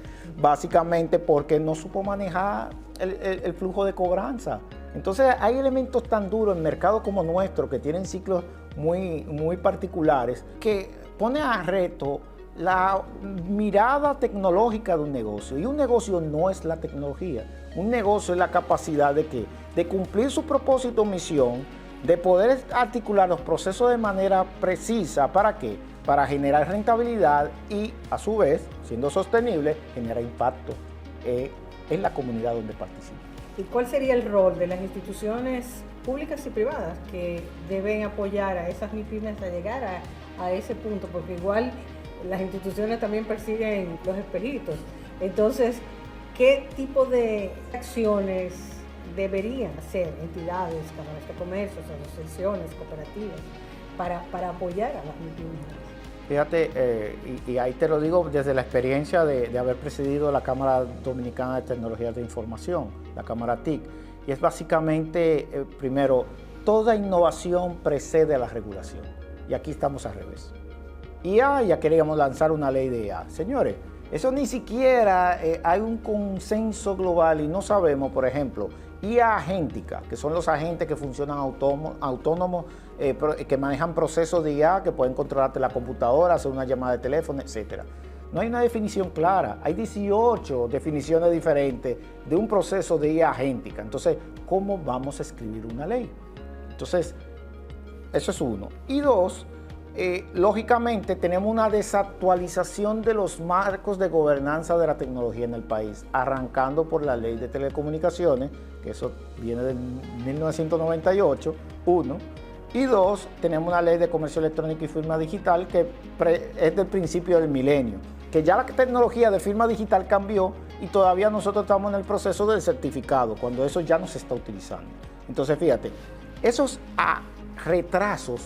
básicamente porque no supo manejar el flujo de cobranza. Entonces, hay elementos tan duros en mercados como nuestro que tienen ciclos muy particulares que pone a reto la mirada tecnológica de un negocio. Y un negocio no es la tecnología. Un negocio es la capacidad de ¿qué? De cumplir su propósito o misión, de poder articular los procesos de manera precisa. ¿Para qué? Para generar rentabilidad y, a su vez, siendo sostenible, generar impacto en la comunidad donde participa. ¿Y cuál sería el rol de las instituciones públicas y privadas que deben apoyar a esas MIPYMES a llegar a ese punto? Porque igual las instituciones también persiguen los espejitos. Entonces, ¿qué tipo de acciones deberían hacer entidades, cámaras de comercio, asociaciones, cooperativas, para apoyar a las MIPYMES? Fíjate, y ahí te lo digo desde la experiencia de haber presidido la Cámara Dominicana de Tecnologías de Información, la Cámara TIC, y es básicamente, primero, toda innovación precede a la regulación, y aquí estamos al revés. IA, ya queríamos lanzar una ley de IA. Señores, eso ni siquiera hay un consenso global y no sabemos, por ejemplo, IA agéntica, que son los agentes que funcionan autónomos, que manejan procesos de IA, que pueden controlarte la computadora, hacer una llamada de teléfono, etc. No hay una definición clara, hay 18 definiciones diferentes de un proceso de IA agéntica. Entonces, ¿cómo vamos a escribir una ley? Entonces, eso es uno. Y dos, lógicamente tenemos una desactualización de los marcos de gobernanza de la tecnología en el país, arrancando por la ley de telecomunicaciones, que eso viene del 1998, uno, y dos, tenemos una ley de comercio electrónico y firma digital que es del principio del milenio, que ya la tecnología de firma digital cambió y todavía nosotros estamos en el proceso del certificado, cuando eso ya no se está utilizando. Entonces, fíjate, esos retrasos,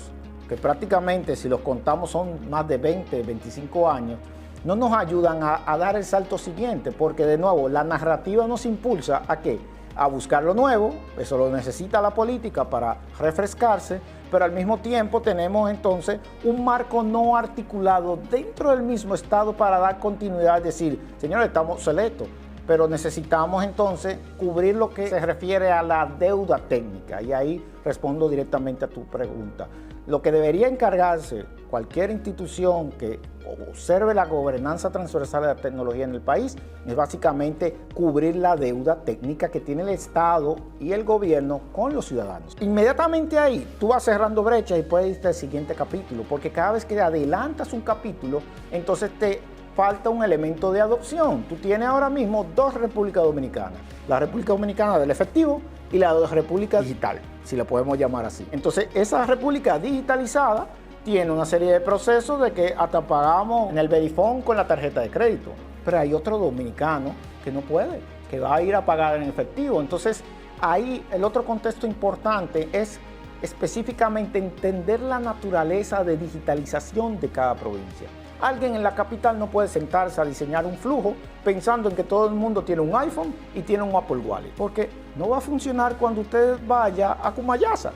que prácticamente si los contamos son más de 20, 25 años, no nos ayudan a dar el salto siguiente, porque de nuevo la narrativa nos impulsa a ¿qué? A buscar lo nuevo, eso lo necesita la política para refrescarse, pero al mismo tiempo tenemos entonces un marco no articulado dentro del mismo Estado para dar continuidad, es decir, señores, estamos obsoletos, pero necesitamos entonces cubrir lo que se refiere a la deuda técnica, y ahí respondo directamente a tu pregunta. Lo que debería encargarse cualquier institución que observe la gobernanza transversal de la tecnología en el país es básicamente cubrir la deuda técnica que tiene el Estado y el gobierno con los ciudadanos. Inmediatamente ahí tú vas cerrando brechas y puedes irte al siguiente capítulo, porque cada vez que adelantas un capítulo, entonces te falta un elemento de adopción. Tú tienes ahora mismo dos Repúblicas Dominicanas, la República Dominicana del efectivo y la República Digital, si la podemos llamar así. Entonces, esa República digitalizada tiene una serie de procesos de que hasta pagamos en el Verifone con la tarjeta de crédito, pero hay otro dominicano que no puede, que va a ir a pagar en efectivo. Entonces, ahí el otro contexto importante es específicamente entender la naturaleza de digitalización de cada provincia. Alguien en la capital no puede sentarse a diseñar un flujo pensando en que todo el mundo tiene un iPhone y tiene un Apple Wallet, porque no va a funcionar cuando usted vaya a Cumayasa,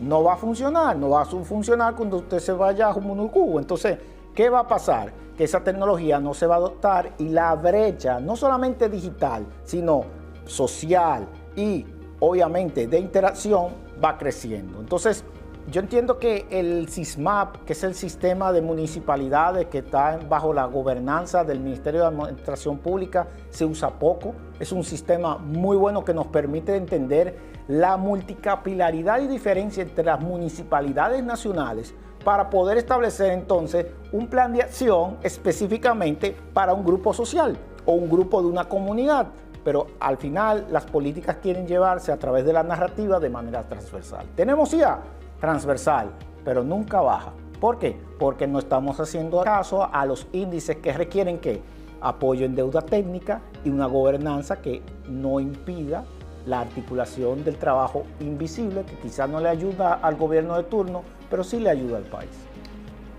no va a funcionar cuando usted se vaya a Jumunucubo. Entonces, ¿qué va a pasar? Que esa tecnología no se va a adoptar y la brecha, no solamente digital, sino social y obviamente de interacción, va creciendo. Entonces, yo entiendo que el SISMAP, que es el sistema de municipalidades que está bajo la gobernanza del Ministerio de Administración Pública, se usa poco. Es un sistema muy bueno que nos permite entender la multicapilaridad y diferencia entre las municipalidades nacionales para poder establecer entonces un plan de acción específicamente para un grupo social o un grupo de una comunidad. Pero al final las políticas quieren llevarse a través de la narrativa de manera transversal. Tenemos IA transversal, pero nunca baja. ¿Por qué? Porque no estamos haciendo caso a los índices que requieren ¿qué? Apoyo en deuda técnica y una gobernanza que no impida la articulación del trabajo invisible, que quizás no le ayuda al gobierno de turno, pero sí le ayuda al país.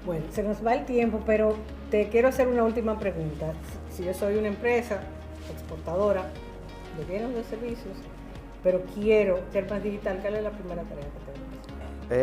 Bueno, se nos va el tiempo, pero te quiero hacer una última pregunta. Si yo soy una empresa exportadora de bienes o de servicios, pero quiero ser más digital, ¿cuál es la primera tarea que tengo?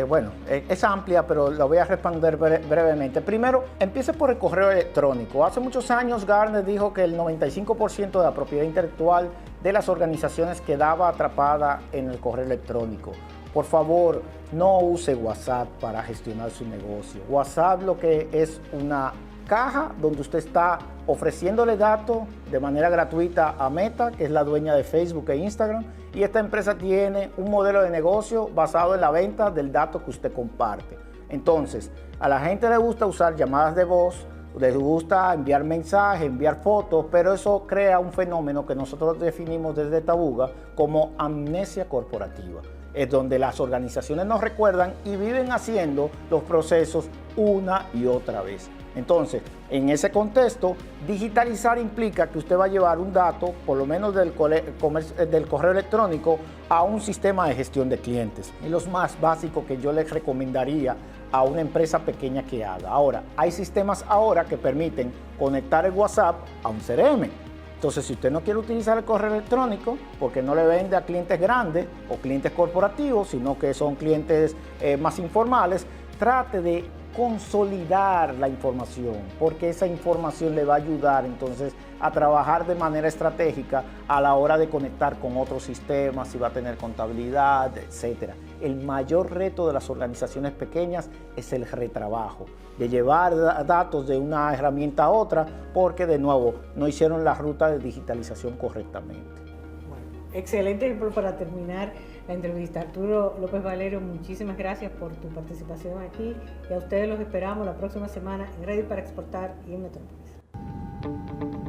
Bueno, es amplia, pero la voy a responder brevemente. Primero, empiece por el correo electrónico. Hace muchos años Gartner dijo que el 95% de la propiedad intelectual de las organizaciones quedaba atrapada en el correo electrónico. Por favor, no use WhatsApp para gestionar su negocio. WhatsApp lo que es una caja donde usted está ofreciéndole datos de manera gratuita a Meta, que es la dueña de Facebook e Instagram, y esta empresa tiene un modelo de negocio basado en la venta del dato que usted comparte. Entonces, a la gente le gusta usar llamadas de voz, les gusta enviar mensajes, enviar fotos, pero eso crea un fenómeno que nosotros definimos desde Tabuga como amnesia corporativa. Es donde las organizaciones nos recuerdan y viven haciendo los procesos una y otra vez. Entonces, en ese contexto, digitalizar implica que usted va a llevar un dato, por lo menos del correo electrónico, a un sistema de gestión de clientes. Es lo más básico que yo les recomendaría a una empresa pequeña que haga. Ahora, hay sistemas ahora que permiten conectar el WhatsApp a un CRM. Entonces, si usted no quiere utilizar el correo electrónico porque no le vende a clientes grandes o clientes corporativos, sino que son clientes más informales, trate de consolidar la información, porque esa información le va a ayudar entonces a trabajar de manera estratégica a la hora de conectar con otros sistemas, si va a tener contabilidad, etcétera. El mayor reto de las organizaciones pequeñas es el retrabajo, de llevar datos de una herramienta a otra, porque de nuevo no hicieron la ruta de digitalización correctamente. Excelente ejemplo para terminar la entrevista. Arturo López Valero, muchísimas gracias por tu participación aquí y a ustedes los esperamos la próxima semana en Radio para Exportar y en Metrópolis.